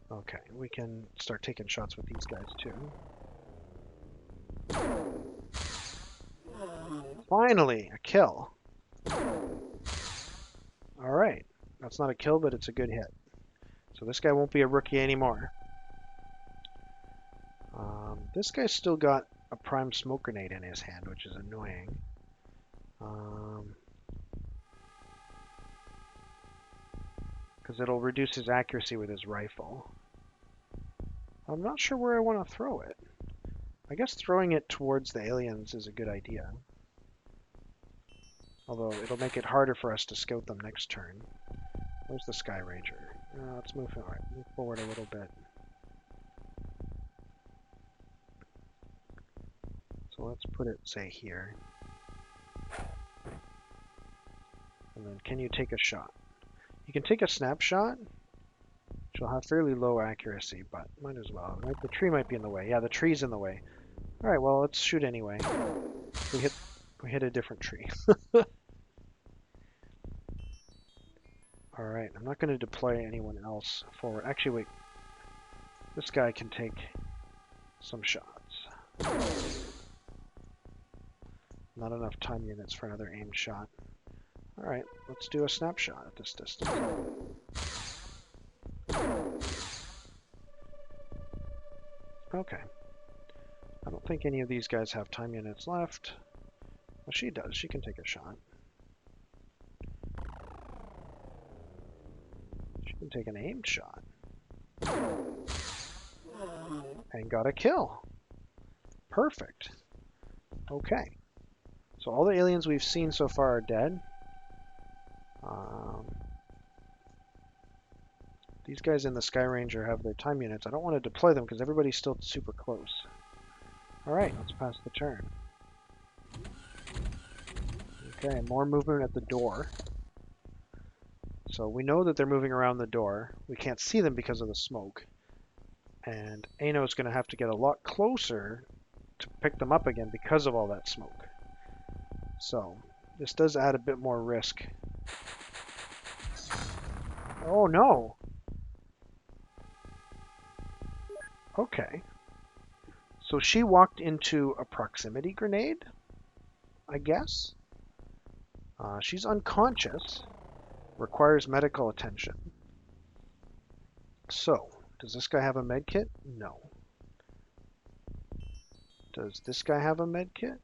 Okay, we can start taking shots with these guys too. Finally, a kill. Alright, that's not a kill, but it's a good hit. So this guy won't be a rookie anymore. This guy's still got a prime smoke grenade in his hand, which is annoying. Because it'll reduce his accuracy with his rifle. I'm not sure where I want to throw it. I guess throwing it towards the aliens is a good idea. Although it'll make it harder for us to scout them next turn. Where's the Sky Ranger? Let's move forward a little bit. So let's put it, say, here. And then can you take a shot? You can take a snapshot. She'll have fairly low accuracy, but might as well. Right? The tree might be in the way. Yeah, the tree's in the way. All right, well, let's shoot anyway. We hit a different tree. All right, I'm not going to deploy anyone else forward. Actually, wait. This guy can take some shots. Not enough time units for another aimed shot. All right, let's do a snapshot at this distance. Okay. I don't think any of these guys have time units left. Well, she does. She can take a shot. She can take an aimed shot. And got a kill. Perfect. Okay. So all the aliens we've seen so far are dead. These guys in the Sky Ranger have their time units. I don't want to deploy them because everybody's still super close. Alright, let's pass the turn. Okay, more movement at the door. So we know that they're moving around the door. We can't see them because of the smoke. And Ano's going to have to get a lot closer to pick them up again because of all that smoke. So this does add a bit more risk. Oh no! Okay. So she walked into a proximity grenade, I guess. She's unconscious. Requires medical attention. So, does this guy have a med kit? No. Does this guy have a med kit?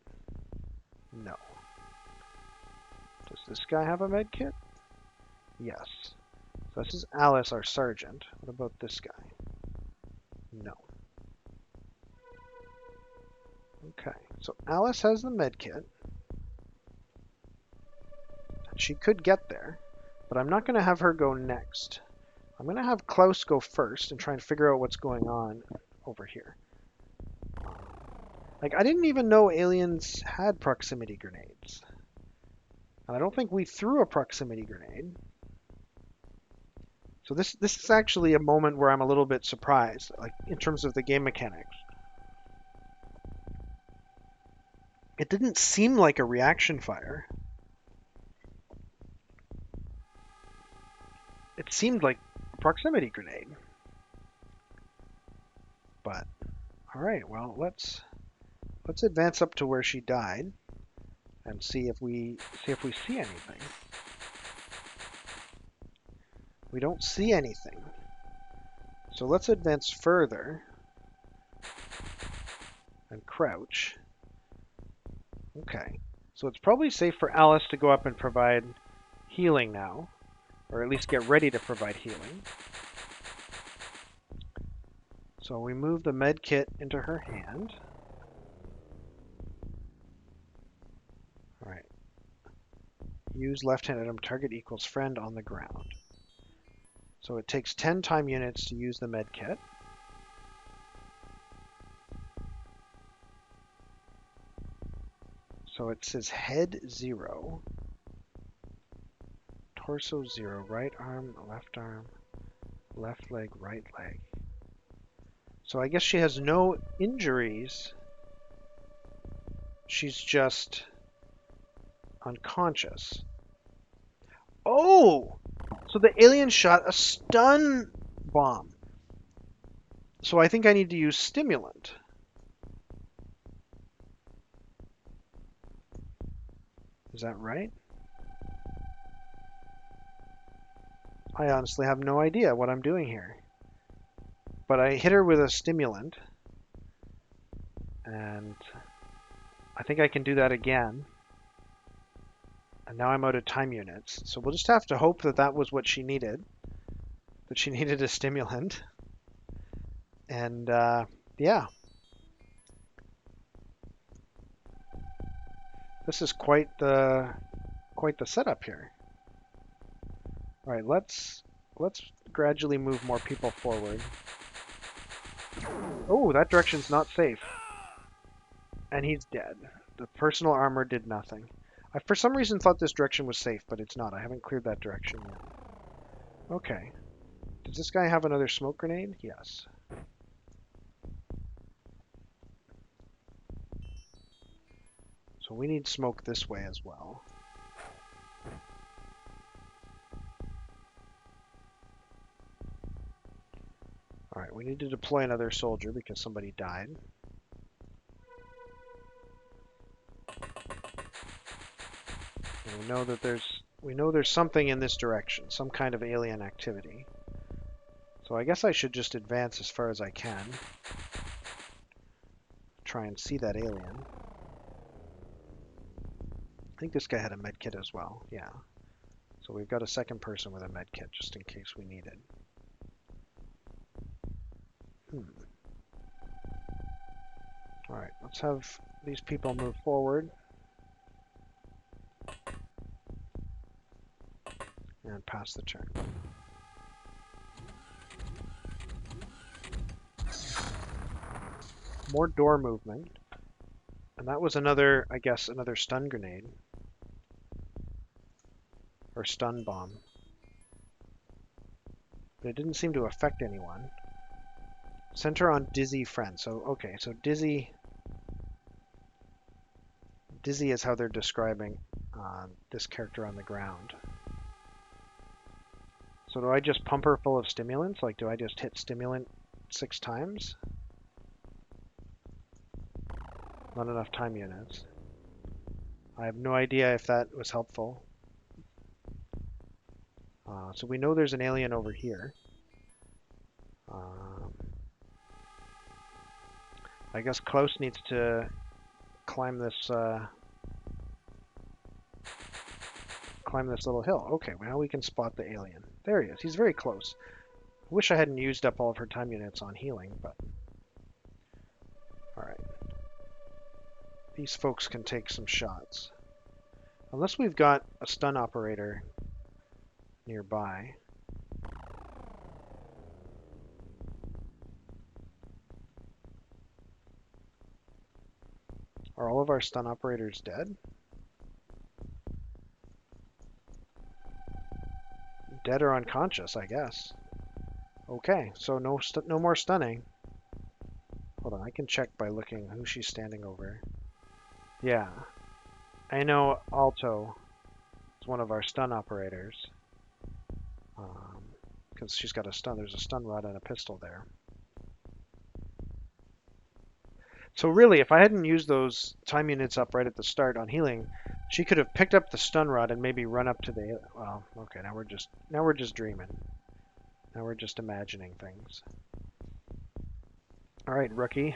No. Does this guy have a med kit? Yes. So this is Alice, our sergeant. What about this guy? No. Okay, so Alice has the med kit. She could get there, but I'm not going to have her go next. I'm going to have Klaus go first and try and figure out what's going on over here. Like, I didn't even know aliens had proximity grenades. And I don't think we threw a proximity grenade. So this is actually a moment where I'm a little bit surprised, like in terms of the game mechanics. It didn't seem like a reaction fire. It seemed like a proximity grenade. But all right, well, let's advance up to where she died and see if we see anything. We don't see anything. So let's advance further and crouch. Okay. So it's probably safe for Alice to go up and provide healing now, or at least get ready to provide healing. So we move the med kit into her hand. All right. Use left-hand item target equals friend on the ground. So it takes 10 time units to use the med kit. So it says head 0, torso 0, right arm, left leg, right leg. So I guess she has no injuries. She's just unconscious. Oh! So the alien shot a stun bomb. So I think I need to use stimulant. Is that right? I honestly have no idea what I'm doing here. But I hit her with a stimulant. And I think I can do that again. And now I'm out of time units. So we'll just have to hope that that was what she needed. That she needed a stimulant. And yeah. This is quite the setup here. All right, let's gradually move more people forward. Oh, that direction's not safe. And he's dead. The personal armor did nothing. I for some reason thought this direction was safe, but it's not. I haven't cleared that direction yet. Okay. Does this guy have another smoke grenade? Yes. So we need smoke this way as well. Alright, we need to deploy another soldier because somebody died. And we know there's something in this direction, some kind of alien activity. So I guess I should just advance as far as I can. Try and see that alien. I think this guy had a med kit as well. Yeah. So we've got a second person with a med kit just in case we need it. Alright, let's have these people move forward. And pass the turn. More door movement. And that was another, I guess, another stun grenade. Or stun bomb. But it didn't seem to affect anyone. Center on dizzy friend. So, okay, so dizzy is how they're describing this character on the ground. So do I just pump her full of stimulants? Like, do I just hit stimulant 6 times? Not enough time units. I have no idea if that was helpful. So we know there's an alien over here. I guess Klaus needs to climb this little hill. Okay, well, now we can spot the alien. There he is. He's very close. I wish I hadn't used up all of her time units on healing, but... Alright. These folks can take some shots. Unless we've got a stun operator nearby. Are all of our stun operators dead? Dead or unconscious, I guess. Okay, so no more stunning. Hold on, I can check by looking who she's standing over. Yeah. I know Alto is one of our stun operators. Because she's got a stun. There's a stun rod and a pistol there. So really, if I hadn't used those time units up right at the start on healing, she could have picked up the stun rod and maybe run up to the... Well, okay, now we're just dreaming. Now we're just imagining things. All right, rookie.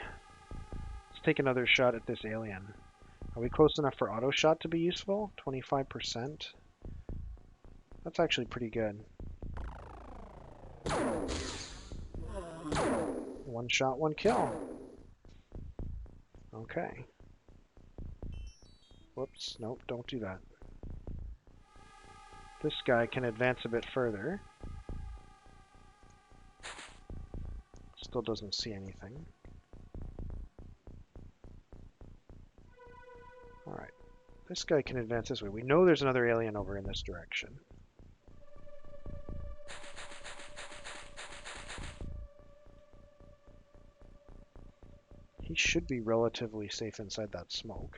Let's take another shot at this alien. Are we close enough for auto shot to be useful? 25%. That's actually pretty good. One shot, one kill. Okay. Whoops, nope, don't do that. This guy can advance a bit further. Still doesn't see anything. Alright. This guy can advance this way. We know there's another alien over in this direction. He should be relatively safe inside that smoke.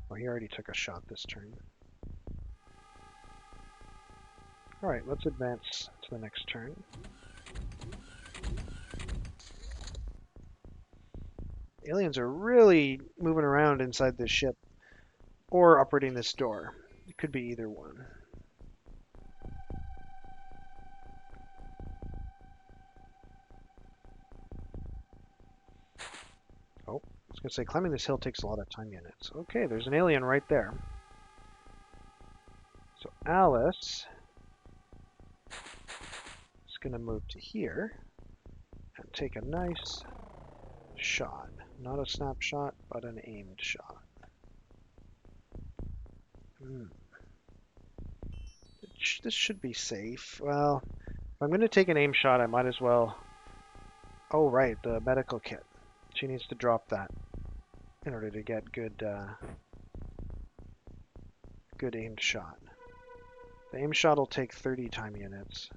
Well, he already took a shot this turn. Alright, let's advance to the next turn. Aliens are really moving around inside this ship or operating this door. It could be either one. gonna say climbing this hill takes a lot of time units. Okay, there's an alien right there. So Alice is gonna move to here and take a nice shot. Not a snapshot, but an aimed shot. This should be safe. Well, if I'm gonna take an aim shot, I might as well... Oh, right, the medical kit. She needs to drop that in order to get good aimed shot. The aim shot will take 30 time units.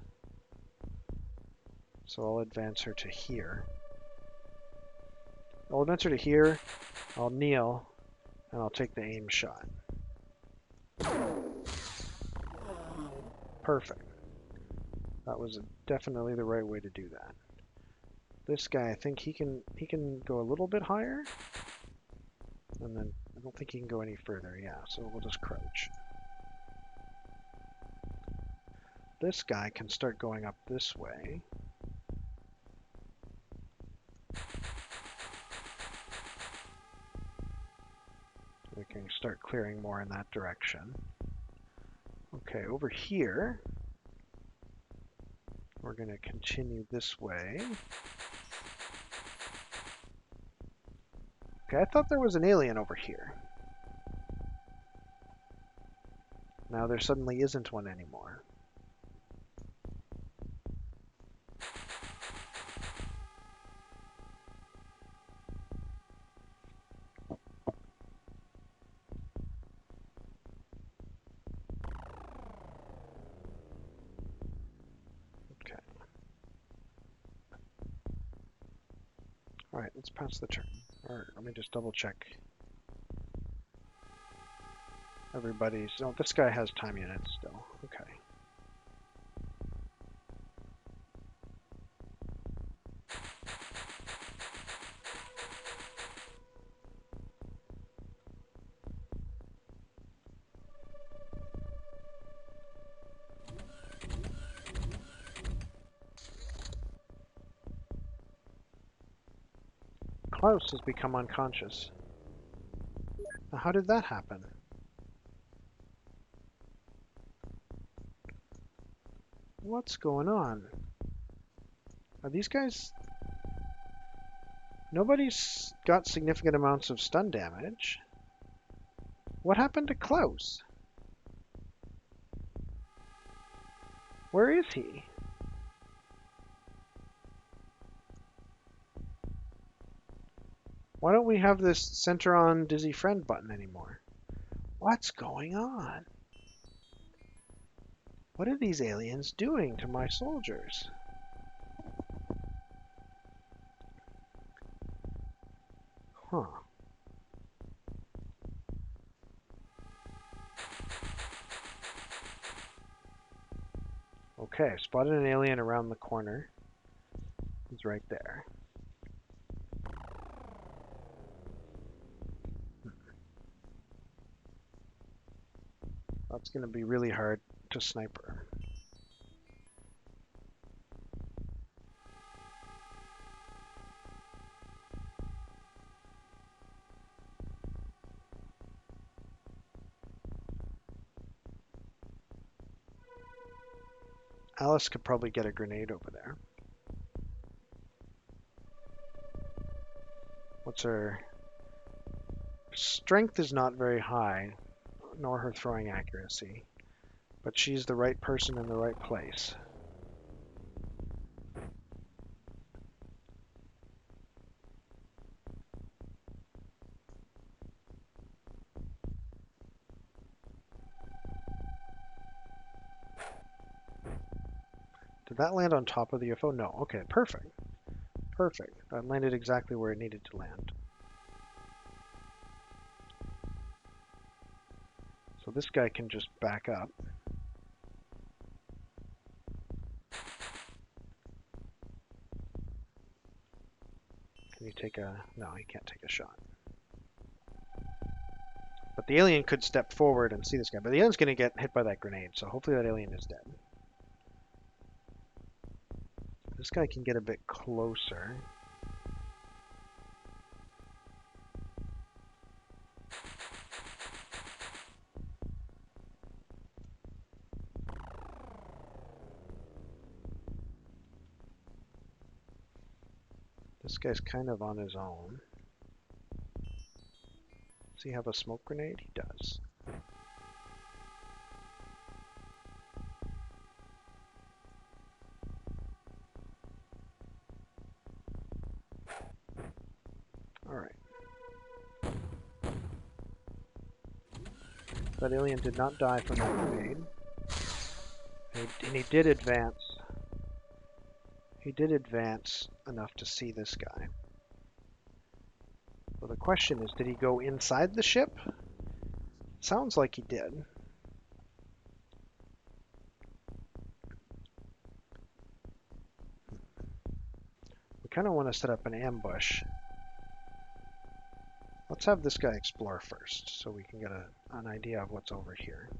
So I'll advance her to here. I'll advance her to here, I'll kneel, and I'll take the aim shot. Perfect. That was definitely the right way to do that. This guy, I think he can go a little bit higher. And then I don't think he can go any further, yeah, so we'll just crouch. This guy can start going up this way. We can start clearing more in that direction. Okay, over here, we're going to continue this way. Okay, I thought there was an alien over here. Now there suddenly isn't one anymore. Alright, let's pass the turn. Or let me just double check. Everybody's... Oh, this guy has time units still. Okay. Klaus has become unconscious. Now, how did that happen? What's going on? Are these guys... Nobody's got significant amounts of stun damage. What happened to Klaus? Where is he? Why don't we have this center on Dizzy Friend button anymore? What's going on? What are these aliens doing to my soldiers? Huh. Okay, spotted an alien around the corner. He's right there. That's going to be really hard to snipe her. Alice could probably get a grenade over there. What's her... Strength is not very high, nor her throwing accuracy. But she's the right person in the right place. Did that land on top of the UFO? No. Okay, perfect. Perfect. That landed exactly where it needed to land. So this guy can just back up. Can you take a... No, he can't take a shot. But the alien could step forward and see this guy. But the alien's going to get hit by that grenade, so hopefully that alien is dead. This guy can get a bit closer. This guy's kind of on his own. Does he have a smoke grenade? He does. Alright. That alien did not die from that grenade. And he did advance. He did advance enough to see this guy. Well, the question is, did he go inside the ship? Sounds like he did. We kind of want to set up an ambush. Let's have this guy explore first, so we can get an idea of what's over here.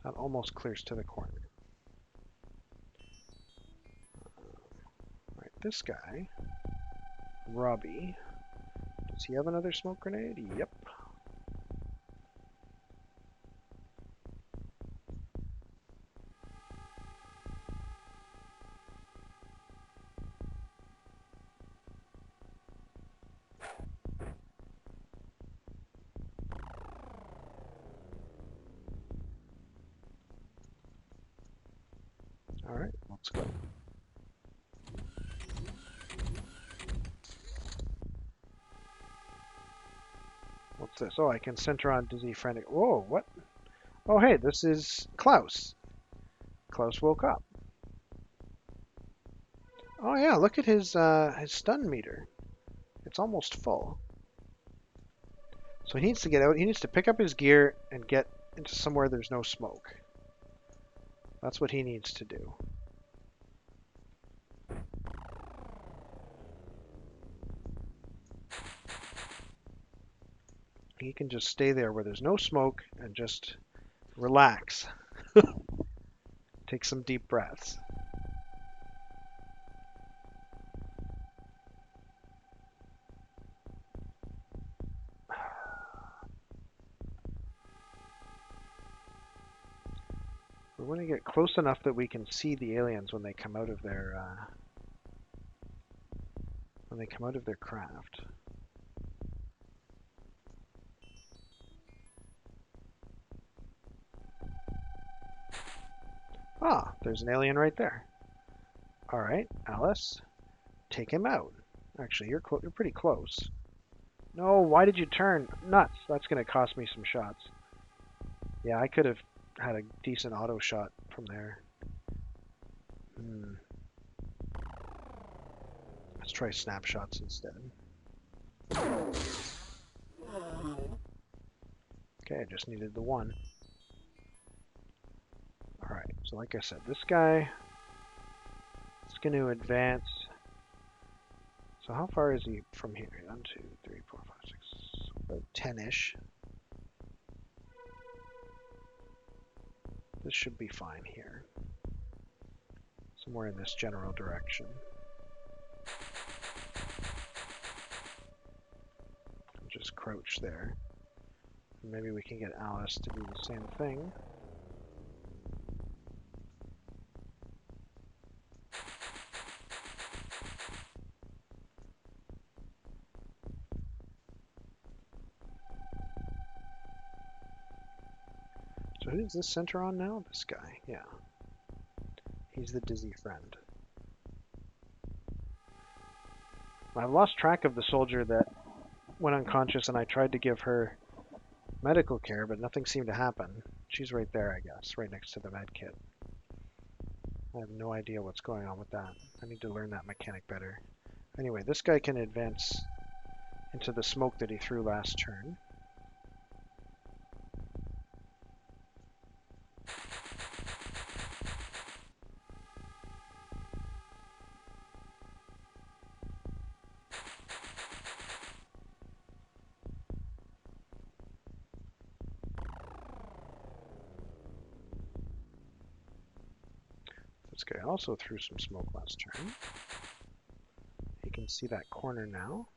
That almost clears to the corner. Right, this guy, Robbie, does he have another smoke grenade? Yep. All right, let's go. What's this? Oh, I can center on Dizzy Frantic. Whoa, what? Oh, hey, this is Klaus. Klaus woke up. Oh yeah, look at his stun meter. It's almost full. So he needs to get out. He needs to pick up his gear and get into somewhere there's no smoke. That's what he needs to do. He can just stay there where there's no smoke and just relax. Take some deep breaths. We want to get close enough that we can see the aliens when they come out of their craft. Ah, there's an alien right there. All right, Alice, take him out. Actually, you're pretty close. No, why did you turn? Nuts. That's going to cost me some shots. Yeah, I could have had a decent auto shot from there. Let's try snapshots instead. Okay, I just needed the one. Alright, so like I said, this guy is going to advance. So how far is he from here? 1, 2, 3, 4, 5, 6, about 10-ish. This should be fine here. Somewhere in this general direction. Just crouch there. Maybe we can get Alice to do the same thing. So who's this center on now? This guy, yeah. He's the dizzy friend. I've lost track of the soldier that went unconscious, and I tried to give her medical care, but nothing seemed to happen. She's right there, I guess, right next to the med kit. I have no idea what's going on with that. I need to learn that mechanic better. Anyway, this guy can advance into the smoke that he threw last turn. This guy also threw some smoke last turn. You can see that corner now.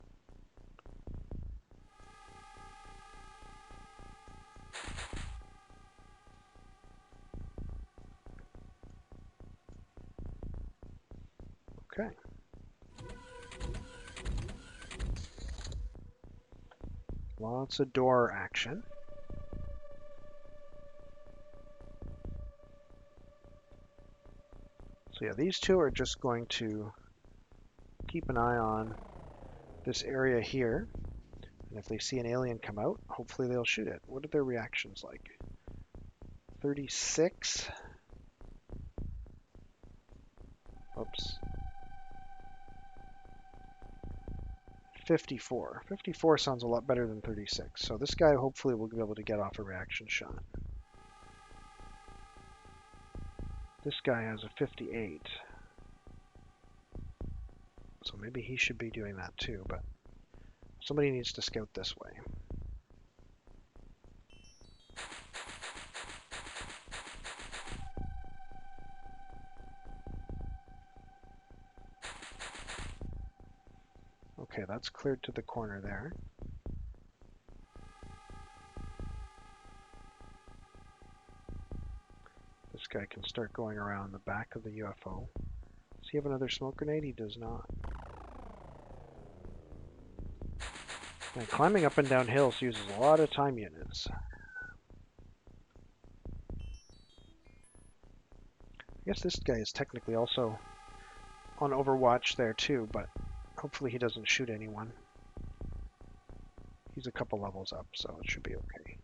Lots of door action. So yeah, these two are just going to keep an eye on this area here. And if they see an alien come out, hopefully they'll shoot it. What are their reactions like? 36. Oops. 54. 54 sounds a lot better than 36. So this guy hopefully will be able to get off a reaction shot. This guy has a 58. So maybe he should be doing that too, but somebody needs to scout this way. Okay, that's cleared to the corner there. This guy can start going around the back of the UFO. Does he have another smoke grenade? He does not. And climbing up and down hills uses a lot of time units. I guess this guy is technically also on Overwatch there too, but hopefully he doesn't shoot anyone. He's a couple levels up, so it should be okay.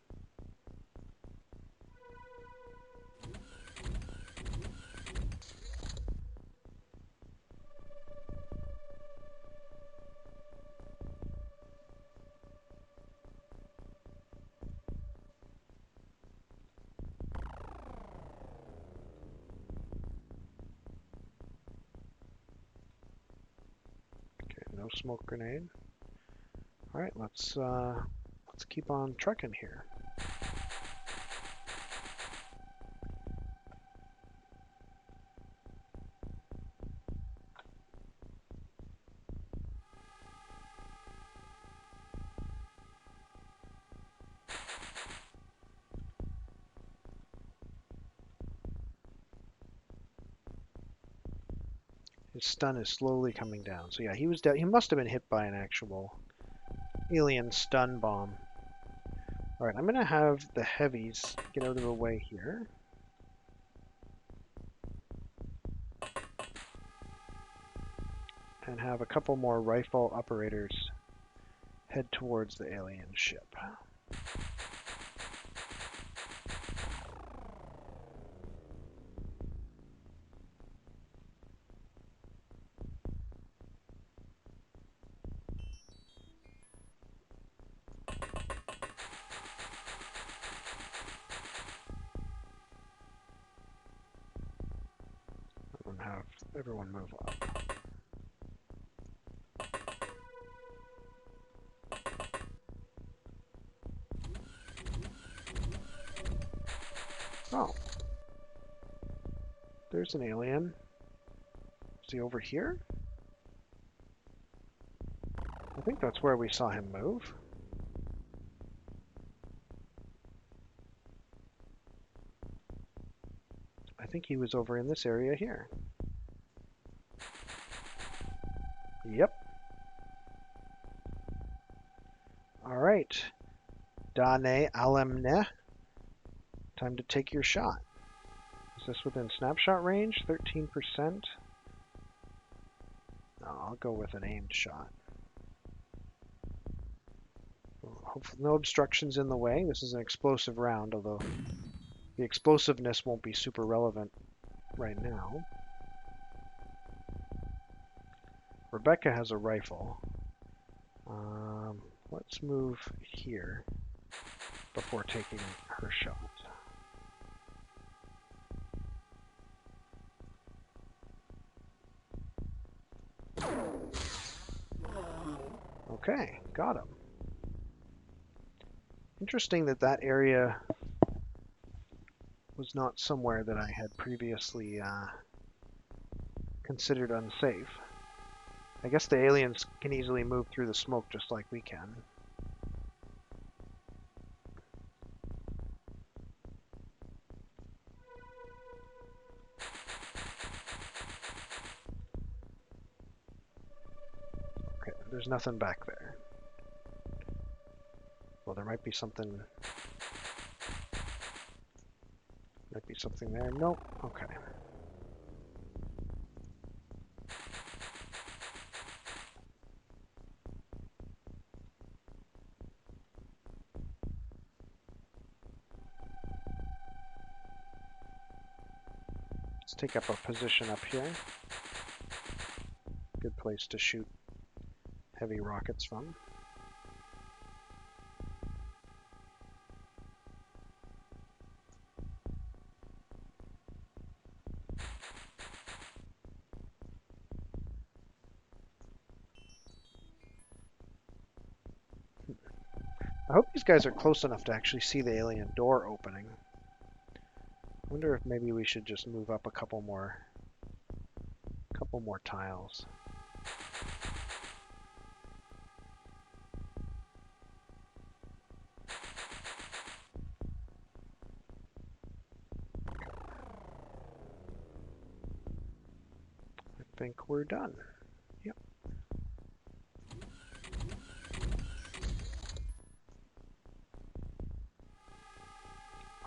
No smoke grenade. All right, let's keep on trucking here. His stun is slowly coming down. So yeah, he must have been hit by an actual alien stun bomb. All right, I'm gonna have the heavies get out of the way here. And have a couple more rifle operators head towards the alien ship. And have everyone move up. Oh. There's an alien. Is he over here? I think that's where we saw him move. I think he was over in this area here. Yep. All right. Dane Alemne. Time to take your shot. Is this within snapshot range? 13%? No, I'll go with an aimed shot. Hopefully no obstructions in the way. This is an explosive round, although the explosiveness won't be super relevant right now. Rebecca has a rifle. Let's move here before taking her shot. Okay, got him. Interesting that that area was not somewhere that I had previously considered unsafe. I guess the aliens can easily move through the smoke just like we can. Okay, there's nothing back there. Well, there might be something. Might be something there. Nope. Okay. Let's take up a position up here. Good place to shoot heavy rockets from. I hope these guys are close enough to actually see the alien door opening. I wonder if maybe we should just move up a couple more tiles. I think we're done. Yep.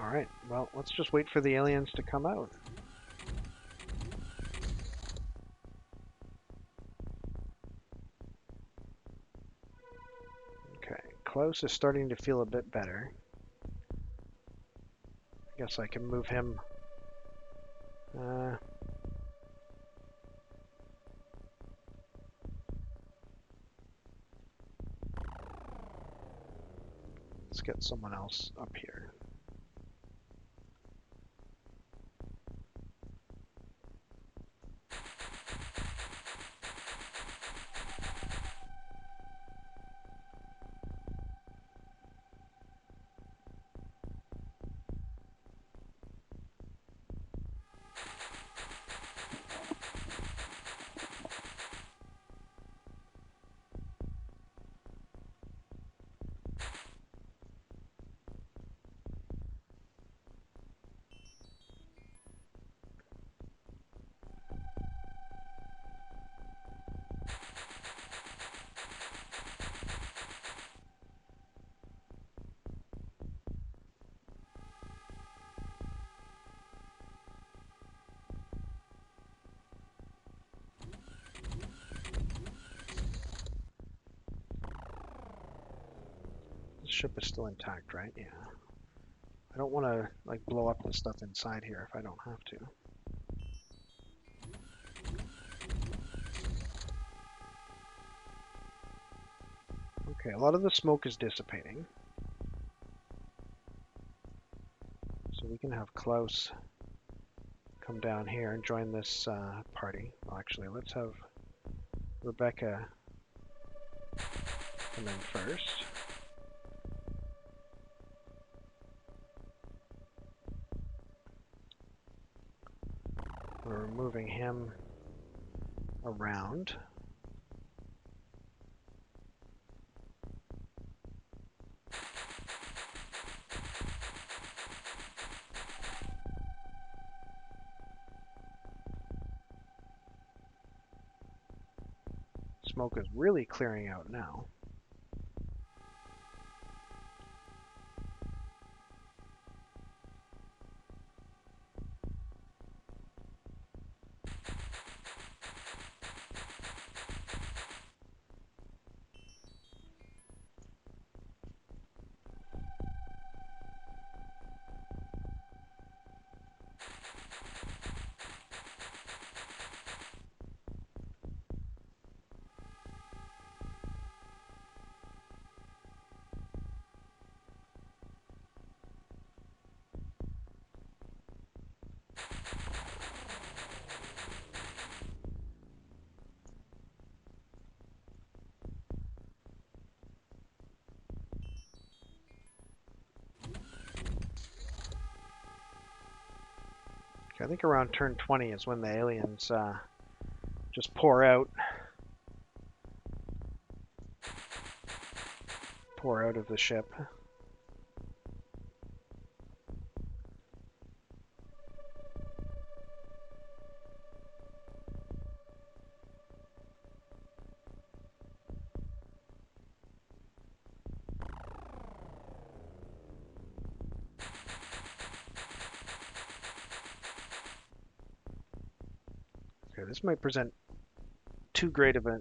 Alright, well, let's just wait for the aliens to come out. Okay, Klaus is starting to feel a bit better. I guess I can move him. Let's get someone else up here. The ship is still intact, right? Yeah. I don't want to like blow up the stuff inside here if I don't have to. Okay, a lot of the smoke is dissipating. So we can have Klaus come down here and join this party. Well, actually, let's have Rebecca come in first. We're moving him around. Smoke is really clearing out now. I think around turn 20 is when the aliens just pour out of the ship. Okay, this might present too great of a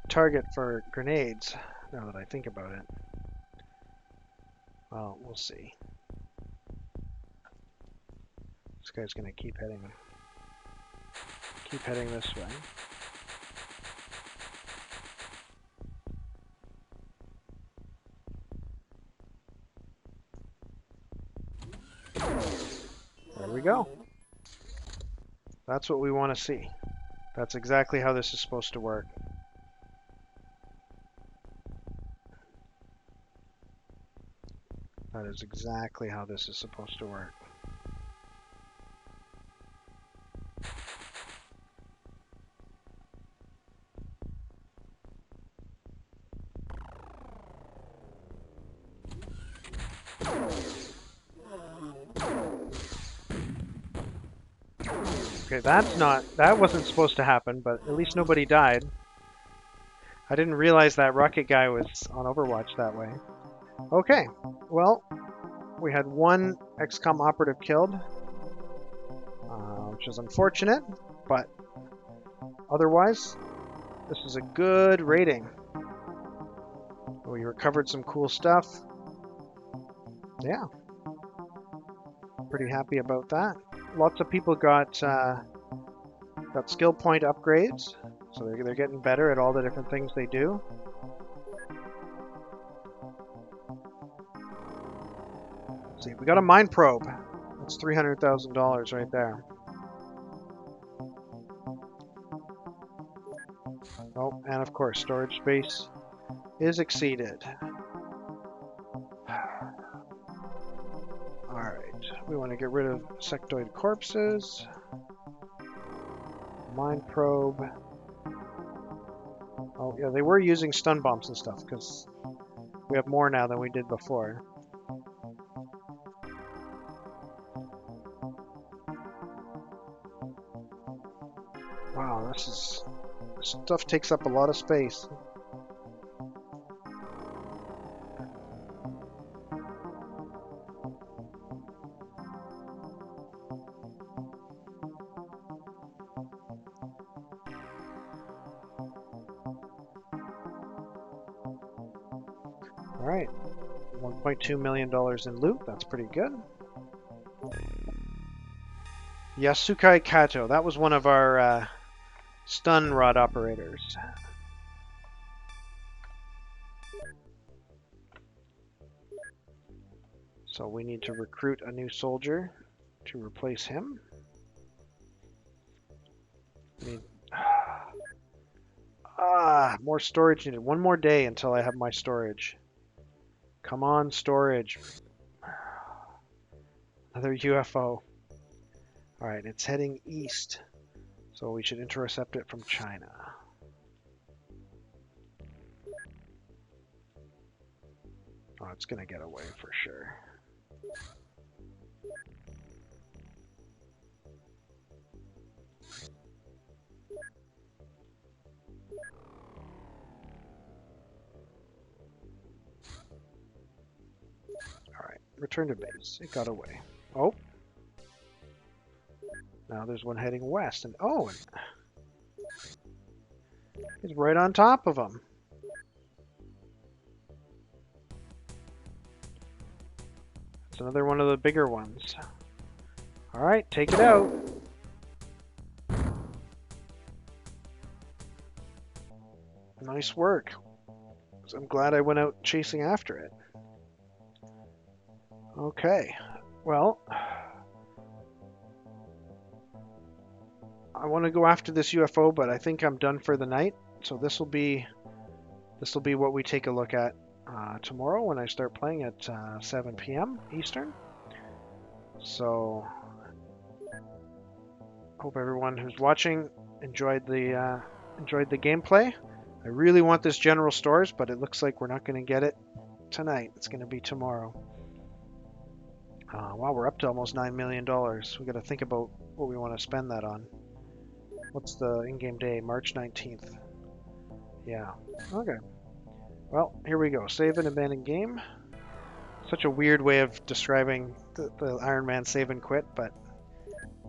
target for grenades, now that I think about it. Well, we'll see. This guy's gonna keep heading this way. There we go. That's what we want to see. That's exactly how this is supposed to work. That is exactly how this is supposed to work. Okay, that wasn't supposed to happen, but at least nobody died. I didn't realize that rocket guy was on Overwatch that way. Okay, well, we had one XCOM operative killed, which is unfortunate, but otherwise, this is a good rating. We recovered some cool stuff. Yeah, pretty happy about that. Lots of people got skill point upgrades, so they're getting better at all the different things they do. Let's see, we got a mine probe. That's $300,000 right there. Oh, and of course, storage space is exceeded. Alright, we want to get rid of sectoid corpses. Mine probe. Oh, yeah, they were using stun bombs and stuff, because we have more now than we did before. Wow, this stuff takes up a lot of space. Alright, $1.2 million in loot, that's pretty good. Yasukai Kato, that was one of our stun rod operators. So we need to recruit a new soldier to replace him. More storage needed. One more day until I have my storage. Come on, storage. Another UFO. Alright, it's heading east. So we should intercept it from China. Oh, it's gonna get away for sure. Alright, return to base. It got away. Oh. Now there's one heading west, and oh, he's right on top of him. It's another one of the bigger ones. Alright, take it out. Nice work. I'm glad I went out chasing after it. Okay, well, I want to go after this UFO, but I think I'm done for the night. So this will be what we take a look at tomorrow when I start playing at 7 p.m. Eastern. So hope everyone who's watching enjoyed the gameplay. I really want this general stores, but it looks like we're not going to get it tonight. It's going to be tomorrow. Wow, we're up to almost $9 million. We got to think about what we want to spend that on. What's the in-game day? March 19th. Yeah. Okay. Well, here we go. Save and abandon game. Such a weird way of describing the Iron Man save and quit, but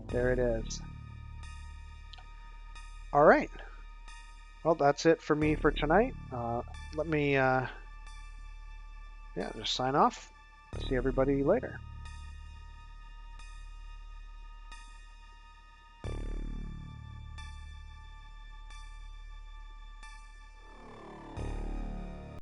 there it is. All right. Well, that's it for me for tonight. Let me, yeah, just sign off. See everybody later.